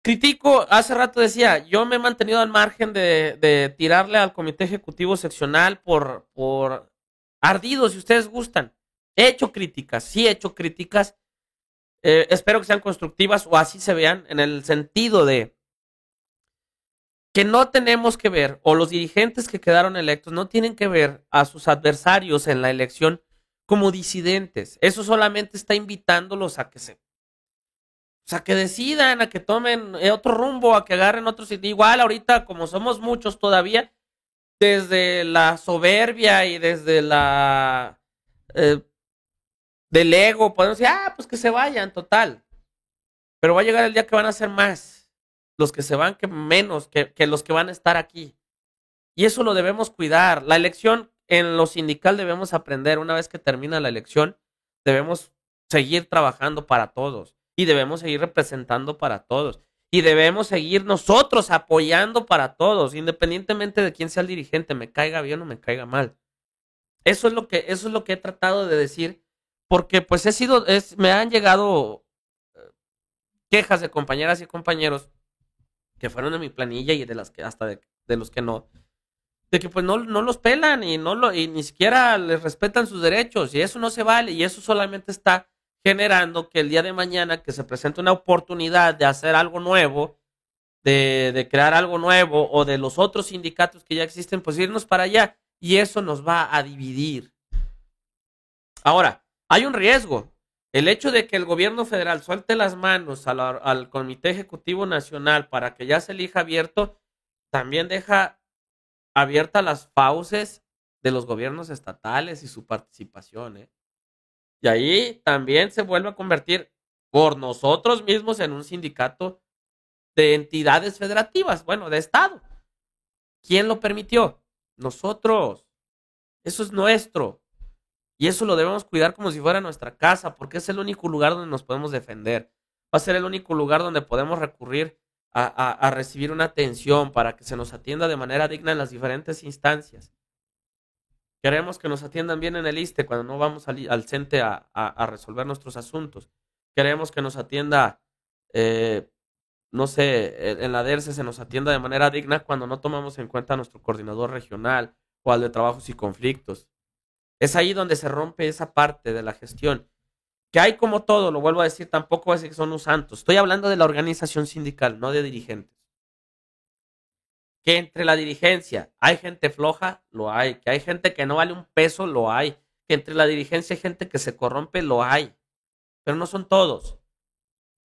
Critico, hace rato decía, yo me he mantenido al margen de tirarle al Comité Ejecutivo Seccional por ardido, si ustedes gustan. He hecho críticas, sí he hecho críticas. Espero que sean constructivas o así se vean, en el sentido de que no tenemos que ver, o los dirigentes que quedaron electos no tienen que ver a sus adversarios en la elección como disidentes. Eso solamente está invitándolos a que decidan, a que tomen otro rumbo, a que agarren otro sitio. Igual ahorita, como somos muchos todavía, desde la soberbia y desde del ego, podemos decir, pues que se vayan, total. Pero va a llegar el día que van a ser más los que se van que menos que los que van a estar aquí. Y eso lo debemos cuidar. La elección en lo sindical debemos aprender, una vez que termina la elección, debemos seguir trabajando para todos y debemos seguir representando para todos y debemos seguir nosotros apoyando para todos, independientemente de quién sea el dirigente, me caiga bien o me caiga mal. Eso es lo que he tratado de decir, porque pues me han llegado quejas de compañeras y compañeros que fueron de mi planilla y de las que hasta de los que no, de que pues no los pelan y ni siquiera les respetan sus derechos, y eso no se vale, y eso solamente está generando que el día de mañana que se presente una oportunidad de hacer algo nuevo, de crear algo nuevo, o de los otros sindicatos que ya existen, pues irnos para allá, y eso nos va a dividir. Ahora, hay un riesgo. El hecho de que el gobierno federal suelte las manos al Comité Ejecutivo Nacional para que ya se elija abierto, también deja abiertas las fauces de los gobiernos estatales y su participación, ¿eh? Y ahí también se vuelve a convertir por nosotros mismos en un sindicato de entidades federativas, bueno, de Estado. ¿Quién lo permitió? Nosotros. Eso es nuestro. Y eso lo debemos cuidar como si fuera nuestra casa, porque es el único lugar donde nos podemos defender. Va a ser el único lugar donde podemos recurrir a recibir una atención para que se nos atienda de manera digna en las diferentes instancias. Queremos que nos atiendan bien en el ISSSTE cuando no vamos al CENTE a resolver nuestros asuntos. Queremos que nos atienda, no sé, en la DERCE se nos atienda de manera digna cuando no tomamos en cuenta a nuestro coordinador regional o al de trabajos y conflictos. Es ahí donde se rompe esa parte de la gestión. Que hay como todo, lo vuelvo a decir, tampoco es que son los santos. Estoy hablando de la organización sindical, no de dirigentes. Que entre la dirigencia hay gente floja, lo hay. Que hay gente que no vale un peso, lo hay. Que entre la dirigencia hay gente que se corrompe, lo hay. Pero no son todos.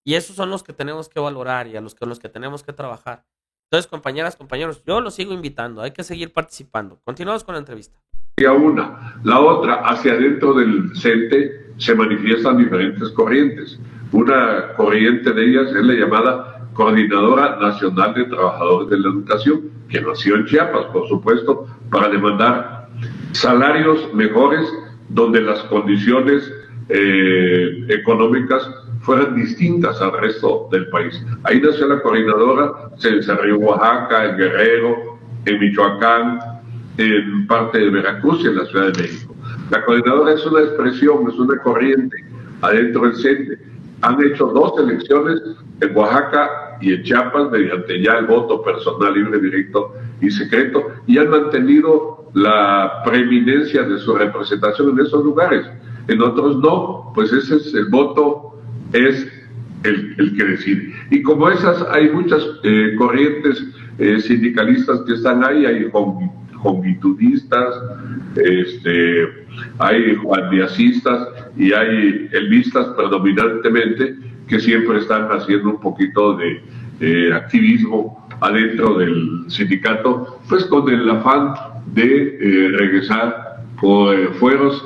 Y esos son los que tenemos que valorar y a los que tenemos que trabajar. Entonces, compañeras, compañeros, yo los sigo invitando. Hay que seguir participando. Continuamos con la entrevista. Una. La otra, hacia adentro del CENTE se manifiestan diferentes corrientes. Una corriente de ellas es la llamada Coordinadora Nacional de Trabajadores de la Educación, que nació en Chiapas, por supuesto, para demandar salarios mejores donde las condiciones económicas fueran distintas al resto del país. Ahí nació la coordinadora, se desarrolló en Oaxaca, en Guerrero, en Michoacán, en parte de Veracruz y en la Ciudad de México. La coordinadora es una expresión, es una corriente adentro del CENTE. Han hecho 2 elecciones en Oaxaca y en Chiapas mediante ya el voto personal, libre, directo y secreto, y han mantenido la preeminencia de su representación en esos lugares. En otros no, pues ese es el voto, es el que decide. Y como esas hay muchas corrientes sindicalistas que están ahí, hay jonguitudistas, hay juandiacistas y hay elvistas predominantemente que siempre están haciendo un poquito de activismo adentro del sindicato, pues con el afán de regresar por fueros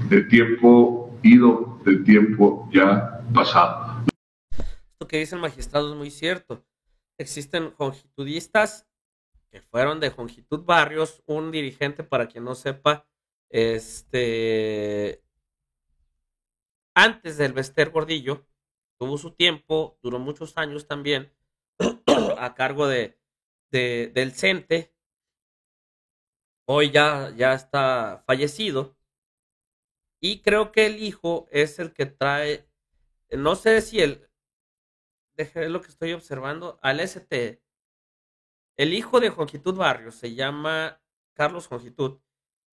de tiempo ido, de tiempo ya pasado. Esto que dice el magistrado es muy cierto. Existen jonguitudistas que fueron de Jongitud Barrios, un dirigente, para quien no sepa, antes del Bester Gordillo, tuvo su tiempo, duró muchos años también, a cargo del CENTE. Hoy ya está fallecido, y creo que el hijo es el que trae, no sé si déjame lo que estoy observando, al ST. El hijo de Jongitud Barrios se llama Carlos Jongitud.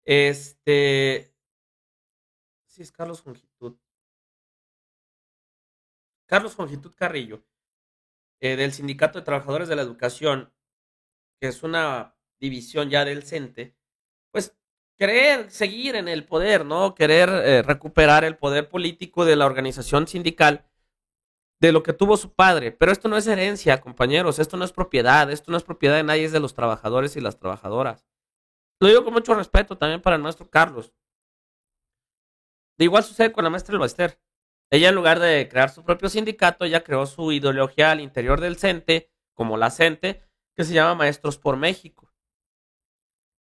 Sí, es Carlos Jongitud. Carlos Jongitud Carrillo, del Sindicato de Trabajadores de la Educación, que es una división ya del CENTE, pues querer seguir en el poder, ¿no? Querer recuperar el poder político de la organización sindical de lo que tuvo su padre. Pero esto no es herencia, compañeros, esto no es propiedad de nadie, es de los trabajadores y las trabajadoras. Lo digo con mucho respeto también para el maestro Carlos. De igual sucede con la maestra Elbaster. Ella, en lugar de crear su propio sindicato, ella creó su ideología al interior del CENTE, como la CENTE, que se llama Maestros por México.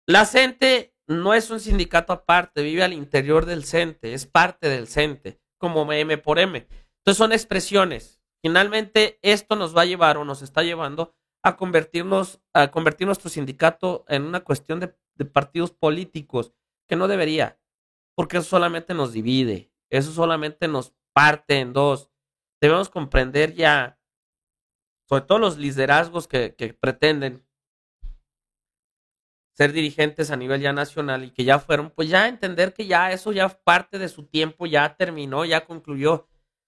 La CENTE no es un sindicato aparte, vive al interior del CENTE, es parte del CENTE, como M por M. Entonces son expresiones. Finalmente esto nos va a llevar o nos está llevando a convertir nuestro sindicato en una cuestión de partidos políticos, que no debería, porque eso solamente nos divide, eso solamente nos parte en dos. Debemos comprender ya, sobre todo los liderazgos que pretenden ser dirigentes a nivel ya nacional y que ya fueron, pues ya entender que ya eso ya parte de su tiempo, ya terminó, ya concluyó,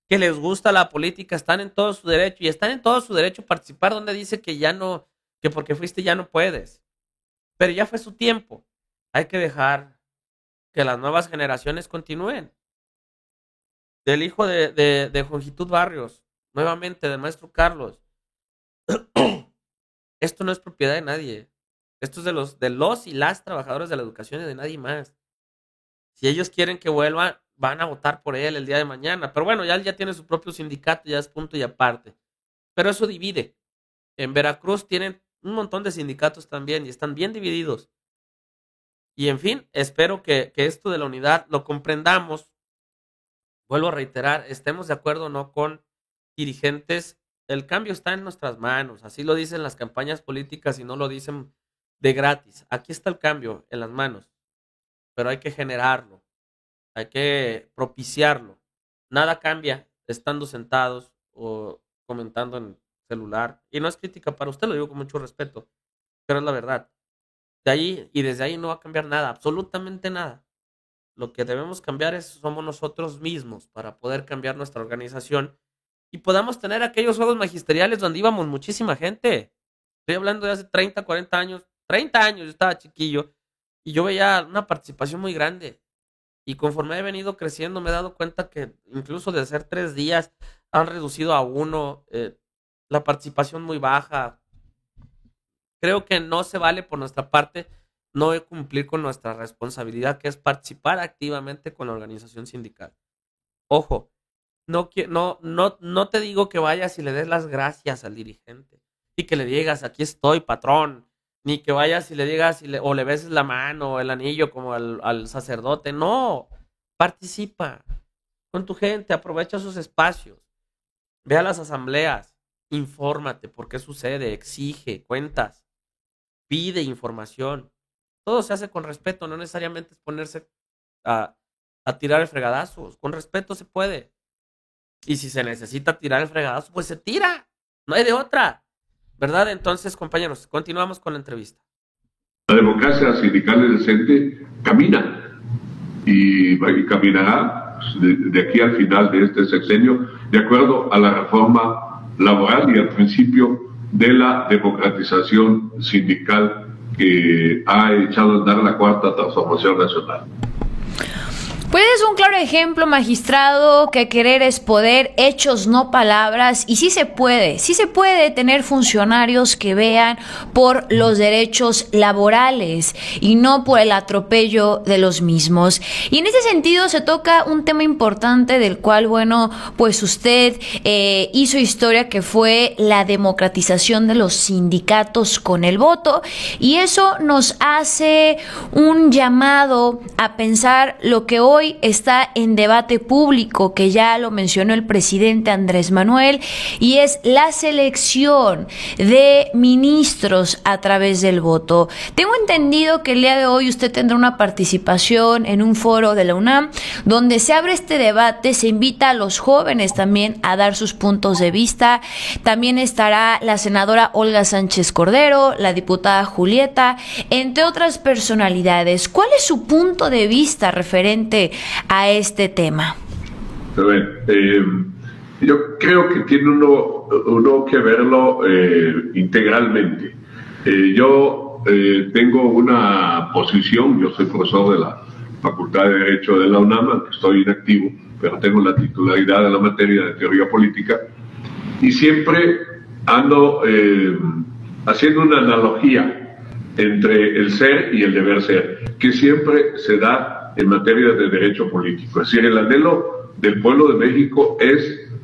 que les gusta la política, están en todo su derecho y están en todo su derecho a participar, donde dice que ya no, que porque fuiste ya no puedes, pero ya fue su tiempo. Hay que dejar que las nuevas generaciones continúen. Del hijo de Jongitud Barrios, nuevamente del maestro Carlos, esto no es propiedad de nadie. Esto es de los y las trabajadores de la educación y de nadie más. Si ellos quieren que vuelva, van a votar por él el día de mañana. Pero bueno, ya él ya tiene su propio sindicato, ya es punto y aparte. Pero eso divide. En Veracruz tienen un montón de sindicatos también y están bien divididos. Y en fin, espero que esto de la unidad lo comprendamos. Vuelvo a reiterar, estemos de acuerdo o no con dirigentes, el cambio está en nuestras manos. Así lo dicen las campañas políticas y no lo dicen de gratis. Aquí está el cambio en las manos, pero hay que generarlo, hay que propiciarlo. Nada cambia estando sentados o comentando en celular. Y no es crítica para usted, lo digo con mucho respeto, pero es la verdad. De ahí y desde ahí no va a cambiar nada, absolutamente nada. Lo que debemos cambiar somos nosotros mismos para poder cambiar nuestra organización y podamos tener aquellos juegos magisteriales donde íbamos muchísima gente. Estoy hablando de hace 30, 40 años. 30 años yo estaba chiquillo y yo veía una participación muy grande. Y conforme he venido creciendo me he dado cuenta que incluso de ser 3 días han reducido a 1, la participación muy baja. Creo que no se vale por nuestra parte no cumplir con nuestra responsabilidad, que es participar activamente con la organización sindical. Ojo, no te digo que vayas y le des las gracias al dirigente y que le digas, aquí estoy, patrón, ni que vayas y le digas o le beses la mano o el anillo como al sacerdote. No, participa con tu gente, aprovecha sus espacios, ve a las asambleas, infórmate por qué sucede, exige cuentas, pide información. Todo se hace con respeto, no necesariamente es ponerse a tirar el fregadazo. Con respeto se puede. Y si se necesita tirar el fregadazo, pues se tira. No hay de otra. ¿Verdad? Entonces, compañeros, continuamos con la entrevista. La democracia sindical decente camina y caminará de aquí al final de este sexenio de acuerdo a la reforma laboral y al principio de la democratización sindical que ha echado a andar la cuarta transformación nacional. Pues es un claro ejemplo, magistrado, que querer es poder, hechos no palabras, y sí se puede tener funcionarios que vean por los derechos laborales y no por el atropello de los mismos. Y en ese sentido se toca un tema importante del cual, bueno, pues usted hizo historia, que fue la democratización de los sindicatos con el voto, y eso nos hace un llamado a pensar lo que hoy está en debate público, que ya lo mencionó el presidente Andrés Manuel, y es la selección de ministros a través del voto. Tengo entendido que el día de hoy usted tendrá una participación en un foro de la UNAM donde se abre este debate, se invita a los jóvenes también a dar sus puntos de vista. También estará la senadora Olga Sánchez Cordero, la diputada Julieta, entre otras personalidades. ¿Cuál es su punto de vista referente a este tema? A ver, yo creo que tiene uno que verlo integralmente. Yo tengo una posición, yo soy profesor de la Facultad de Derecho de la UNAM, aunque estoy inactivo, pero tengo la titularidad de la materia de teoría política, y siempre ando haciendo una analogía entre el ser y el deber ser, que siempre se da en materia de derecho político. Es decir, el anhelo del pueblo de México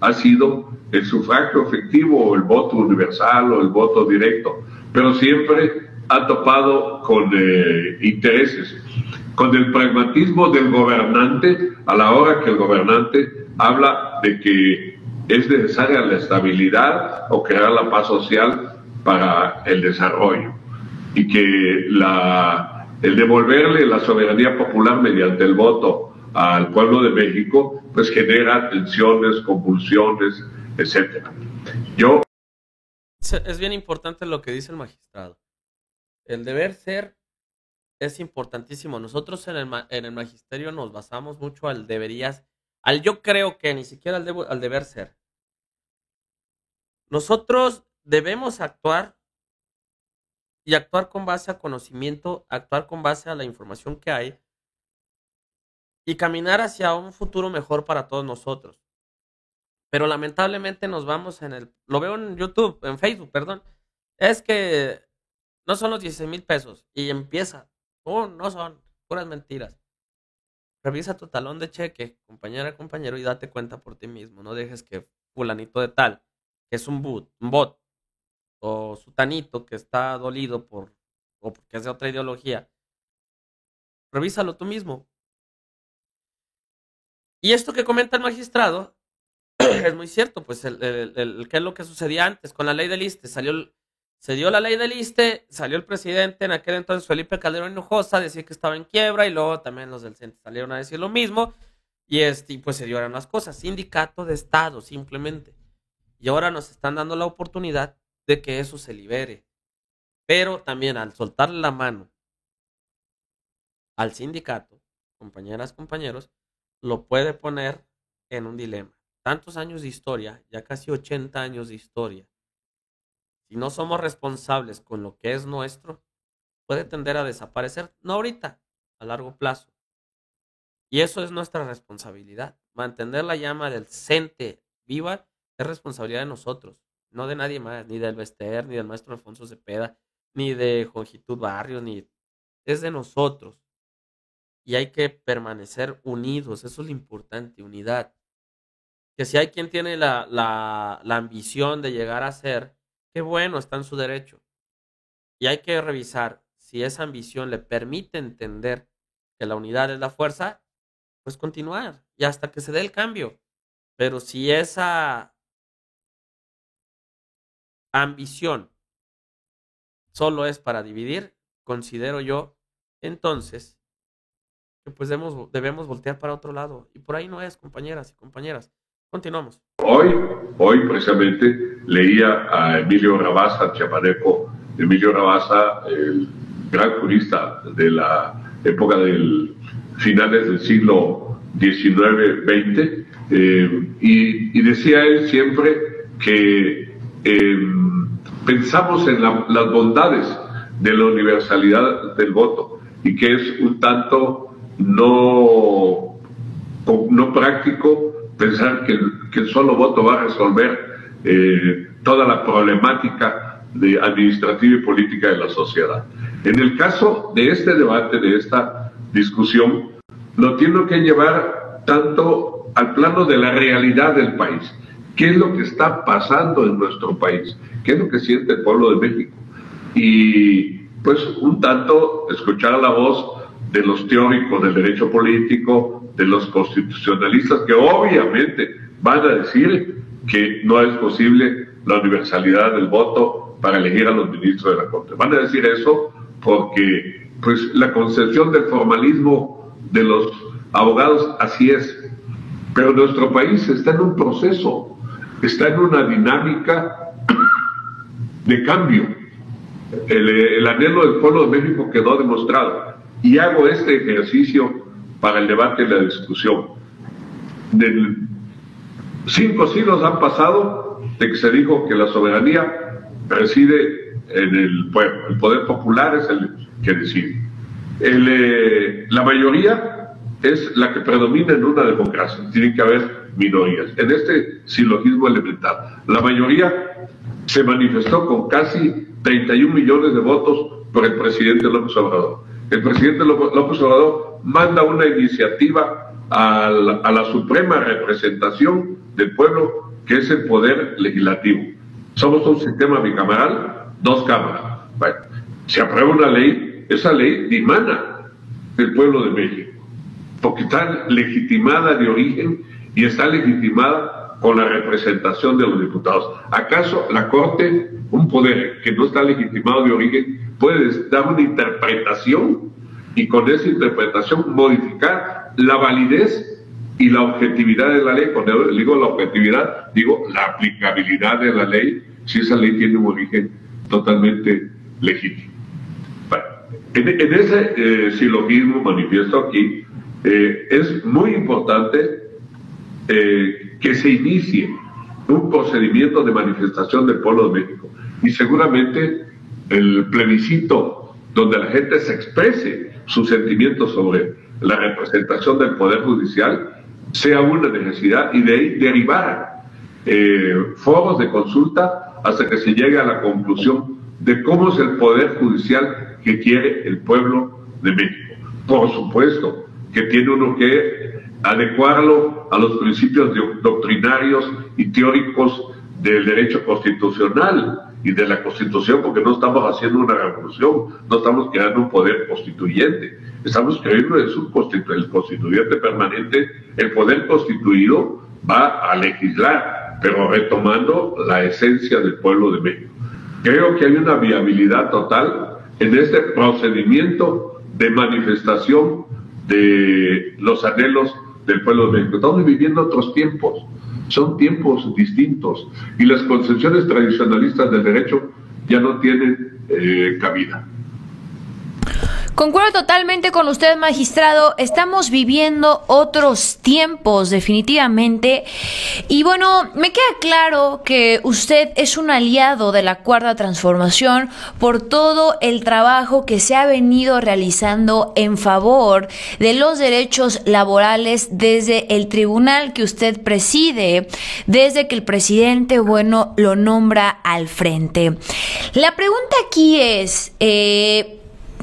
ha sido el sufragio efectivo o el voto universal o el voto directo, pero siempre ha topado con intereses, con el pragmatismo del gobernante a la hora que el gobernante habla de que es necesaria la estabilidad o crear la paz social para el desarrollo, y que el devolverle la soberanía popular mediante el voto al pueblo de México pues genera tensiones, convulsiones, etcétera. Es bien importante lo que dice el magistrado. El deber ser es importantísimo. Nosotros en el magisterio nos basamos mucho al deberías, al yo creo que, ni siquiera al deber ser. Nosotros debemos actuar, y actuar con base a conocimiento, actuar con base a la información que hay, y caminar hacia un futuro mejor para todos nosotros. Pero lamentablemente nos vamos lo veo en YouTube, en Facebook, perdón, es que no son los 16,000 pesos, y empieza, no son, puras mentiras. Revisa tu talón de cheque, compañera, compañero, y date cuenta por ti mismo. No dejes que fulanito de tal, que es un bot, o sutanito que está dolido o porque es de otra ideología, revísalo tú mismo. Y esto que comenta el magistrado es muy cierto, pues ¿qué es lo que sucedía antes con la ley del ISSSTE? Se dio la ley del ISSSTE, salió el presidente en aquel entonces, Felipe Calderón Hinojosa, a decir que estaba en quiebra, y luego también los del CENTE salieron a decir lo mismo, y pues se dieron las cosas, sindicato de Estado, simplemente. Y ahora nos están dando la oportunidad de que eso se libere. Pero también al soltarle la mano al sindicato, compañeras, compañeros, lo puede poner en un dilema. Tantos años de historia, ya casi 80 años de historia. Si no somos responsables con lo que es nuestro, puede tender a desaparecer, no ahorita, a largo plazo. Y eso es nuestra responsabilidad. Mantener la llama del CENTE viva es responsabilidad de nosotros, no de nadie más, ni del Bester, ni del maestro Alfonso Cepeda, ni de Jongitud Barrios, es de nosotros. Y hay que permanecer unidos, eso es lo importante, unidad. Que si hay quien tiene la ambición de llegar a ser, qué bueno, está en su derecho. Y hay que revisar si esa ambición le permite entender que la unidad es la fuerza, pues continuar, y hasta que se dé el cambio. Pero si esa ambición solo es para dividir, considero yo, entonces, que pues debemos voltear para otro lado. Y por ahí no es, compañeras y compañeras. Continuamos. Hoy precisamente leía a Emilio Rabasa, chiapaneco. Emilio Rabasa, el gran jurista de la época del finales del siglo XIX-XX, y decía él siempre que pensamos en las bondades de la universalidad del voto, y que es un tanto no práctico pensar que el solo voto va a resolver toda la problemática administrativa y política de la sociedad. En el caso de este debate, de esta discusión, lo tiene que llevar tanto al plano de la realidad del país. ¿Qué es lo que está pasando en nuestro país? ¿Qué es lo que siente el pueblo de México? Y pues un tanto escuchar la voz de los teóricos del derecho político, de los constitucionalistas, que obviamente van a decir que no es posible la universalidad del voto para elegir a los ministros de la Corte. Van a decir eso porque pues la concepción del formalismo de los abogados así es. Pero nuestro país está en un proceso, está en una dinámica de cambio. El anhelo del pueblo de México quedó demostrado. Y hago este ejercicio para el debate y la discusión. 5 siglos han pasado de que se dijo que la soberanía reside en el pueblo. El poder popular es el que decide. La mayoría es la que predomina en una democracia. Tiene que haber minorías. En este silogismo elemental, la mayoría se manifestó con casi 31 millones de votos por el presidente López Obrador. El presidente López Obrador manda una iniciativa a la suprema representación del pueblo, que es el poder legislativo. Somos un sistema bicameral, 2 cámaras. Bueno, se aprueba una ley, esa ley dimana del pueblo de México, porque está legitimada de origen y está legitimada con la representación de los diputados. ¿Acaso la Corte, un poder que no está legitimado de origen, puede dar una interpretación y con esa interpretación modificar la validez y la objetividad de la ley? Cuando digo la objetividad, digo la aplicabilidad de la ley, si esa ley tiene un origen totalmente legítimo. Bueno, en ese silogismo manifiesto aquí, es muy importante que se inicie un procedimiento de manifestación del pueblo de México, y seguramente el plebiscito donde la gente se exprese sus sentimientos sobre la representación del Poder Judicial sea una necesidad, y de ahí derivar foros de consulta hasta que se llegue a la conclusión de cómo es el Poder Judicial que quiere el pueblo de México. Por supuesto que tiene uno que adecuarlo a los principios doctrinarios y teóricos del derecho constitucional y de la Constitución, porque no estamos haciendo una revolución, no estamos creando un poder constituyente, estamos creando el constituyente permanente. El poder constituido va a legislar, pero retomando la esencia del pueblo de México. Creo que hay una viabilidad total en este procedimiento de manifestación de los anhelos del pueblo de México. Estamos viviendo otros tiempos, son tiempos distintos, y las concepciones tradicionalistas del derecho ya no tienen cabida. Concuerdo totalmente con usted, magistrado. Estamos viviendo otros tiempos, definitivamente. Y bueno, me queda claro que usted es un aliado de la Cuarta Transformación por todo el trabajo que se ha venido realizando en favor de los derechos laborales desde el tribunal que usted preside, desde que el presidente, bueno, lo nombra al frente. La pregunta aquí es...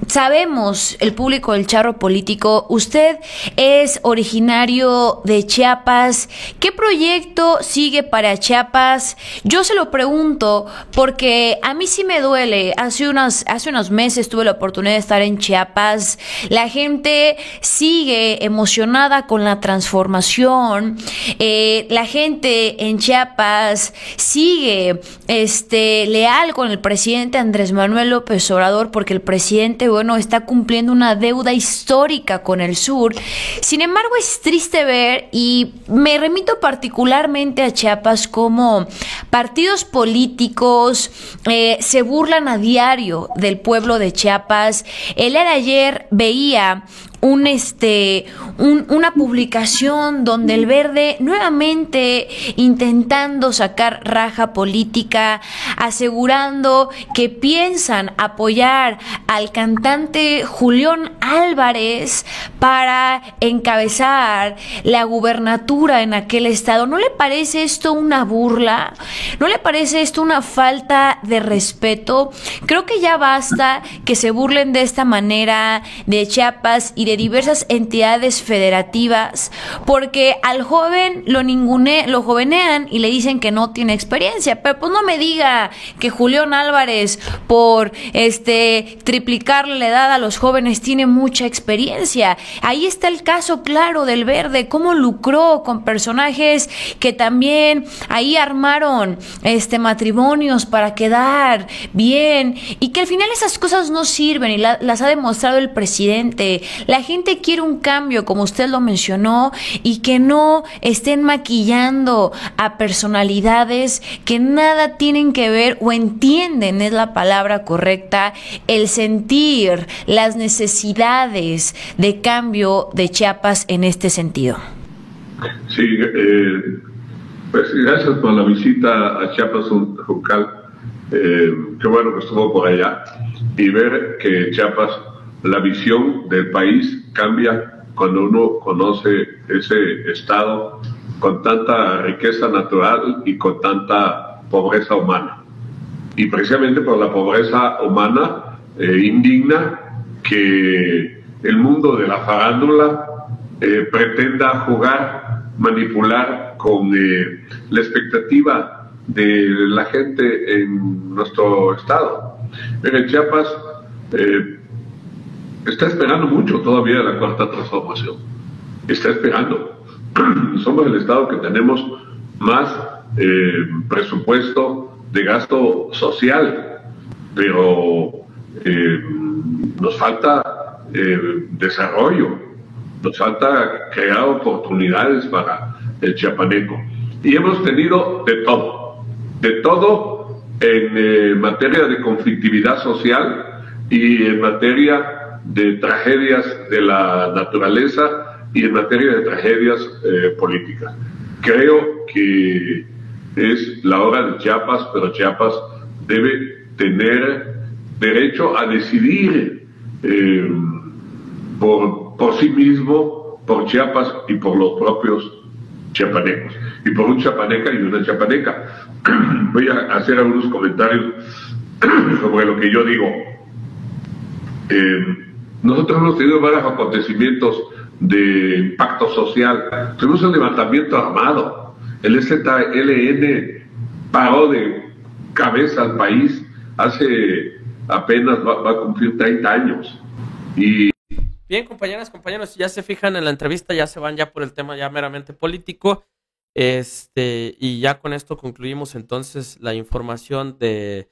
sabemos, el público del Charro Político, usted es originario de Chiapas. ¿Qué proyecto sigue para Chiapas? Yo se lo pregunto porque a mí sí me duele. Hace unos meses tuve la oportunidad de estar en Chiapas. La gente sigue emocionada con la transformación. La gente en Chiapas sigue leal con el presidente Andrés Manuel López Obrador, porque el presidente, bueno, está cumpliendo una deuda histórica con el sur. Sin embargo, es triste ver, y me remito particularmente a Chiapas, como partidos políticos se burlan a diario del pueblo de Chiapas. El día de ayer veía una publicación donde el Verde, nuevamente intentando sacar raja política, asegurando que piensan apoyar al cantante Julián Álvarez para encabezar la gubernatura en aquel estado. ¿No le parece esto una burla? ¿No le parece esto una falta de respeto? Creo que ya basta que se burlen de esta manera de Chiapas y de diversas entidades federativas, porque al joven lo jovenean y le dicen que no tiene experiencia. Pero pues no me diga que Julián Álvarez, por triplicarle la edad a los jóvenes, tiene mucha experiencia. Ahí está el caso claro del Verde, cómo lucró con personajes que también ahí armaron matrimonios para quedar bien, y que al final esas cosas no sirven, y las ha demostrado el presidente. La gente quiere un cambio, como usted lo mencionó, y que no estén maquillando a personalidades que nada tienen que ver, o entienden, es la palabra correcta, el sentir, las necesidades de cambio de Chiapas en este sentido. Sí, pues gracias por la visita a Chiapas, Juncal. Qué bueno que estuvo por allá, y ver que Chiapas, la visión del país cambia cuando uno conoce ese estado con tanta riqueza natural y con tanta pobreza humana. Y precisamente por la pobreza humana indigna que el mundo de la farándula pretenda jugar, manipular con la expectativa de la gente en nuestro estado. En Chiapas está esperando mucho todavía la Cuarta Transformación. Está esperando, somos el estado que tenemos más presupuesto de gasto social, pero nos falta desarrollo, nos falta crear oportunidades para el chiapaneco. Y hemos tenido de todo en materia de conflictividad social y en materia de tragedias de la naturaleza y en materia de tragedias políticas. Creo que es la hora de Chiapas, pero Chiapas debe tener derecho a decidir por sí mismo, por Chiapas y por los propios chiapanecos, y por un chiapaneca y una chiapaneca. Voy a hacer algunos comentarios sobre lo que yo digo. Nosotros hemos tenido varios acontecimientos de impacto social. Tuvimos un levantamiento armado. El EZLN paró de cabeza al país hace apenas va a cumplir 30 años. Y bien, compañeras, compañeros, ya se fijan en la entrevista, ya se van ya por el tema ya meramente político. Y ya con esto concluimos entonces la información de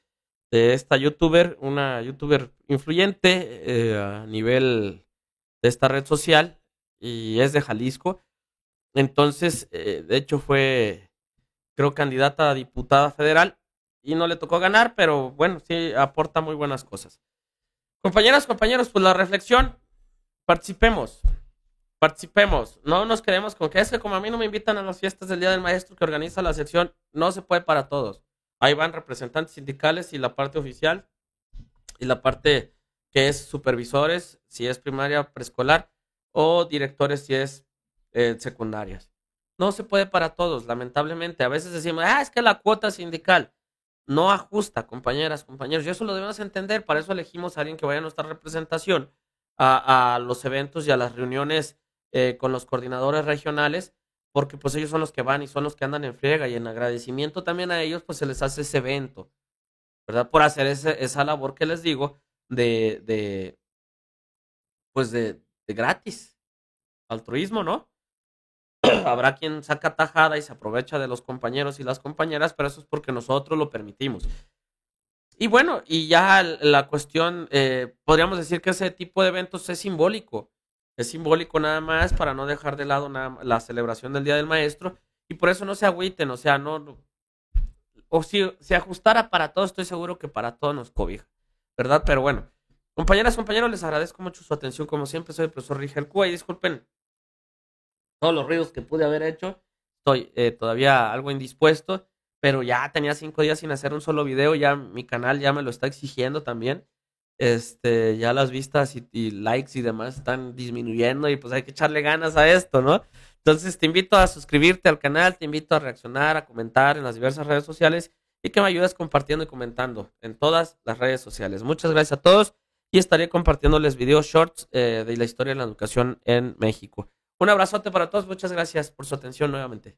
esta youtuber, una youtuber influyente a nivel de esta red social, y es de Jalisco. Entonces, de hecho fue, creo, candidata a diputada federal y no le tocó ganar, pero bueno, sí aporta muy buenas cosas. Compañeras, compañeros, pues la reflexión, participemos, no nos quedemos con que es que como a mí no me invitan a las fiestas del Día del Maestro que organiza la sección, no se puede para todos. Ahí van representantes sindicales y la parte oficial y la parte que es supervisores, si es primaria, preescolar, o directores si es secundarias. No se puede para todos, lamentablemente. A veces decimos, es que la cuota sindical no ajusta, compañeras, compañeros. Y eso lo debemos entender. Para eso elegimos a alguien que vaya a nuestra representación a los eventos y a las reuniones con los coordinadores regionales, porque pues ellos son los que van y son los que andan en friega, y en agradecimiento también a ellos pues se les hace ese evento, ¿verdad? Por hacer esa labor que les digo de gratis, altruismo, ¿no? Habrá quien saca tajada y se aprovecha de los compañeros y las compañeras, pero eso es porque nosotros lo permitimos. Y bueno, y ya la cuestión, podríamos decir que ese tipo de eventos es simbólico nada más para no dejar de lado la celebración del Día del Maestro, y por eso no se agüiten, o sea, o si se ajustara para todos, estoy seguro que para todos nos cobija, ¿verdad? Pero bueno, compañeras, compañeros, les agradezco mucho su atención, como siempre, soy el profesor Rigel Cuba, y disculpen todos los ruidos que pude haber hecho, estoy todavía algo indispuesto, pero ya tenía 5 días sin hacer un solo video, ya mi canal ya me lo está exigiendo también. Ya las vistas y likes y demás están disminuyendo, y pues hay que echarle ganas a esto, ¿no? Entonces te invito a suscribirte al canal, te invito a reaccionar, a comentar en las diversas redes sociales, y que me ayudes compartiendo y comentando en todas las redes sociales. Muchas gracias a todos, y estaré compartiéndoles videos shorts de la historia de la educación en México. Un abrazote para todos, muchas gracias por su atención nuevamente.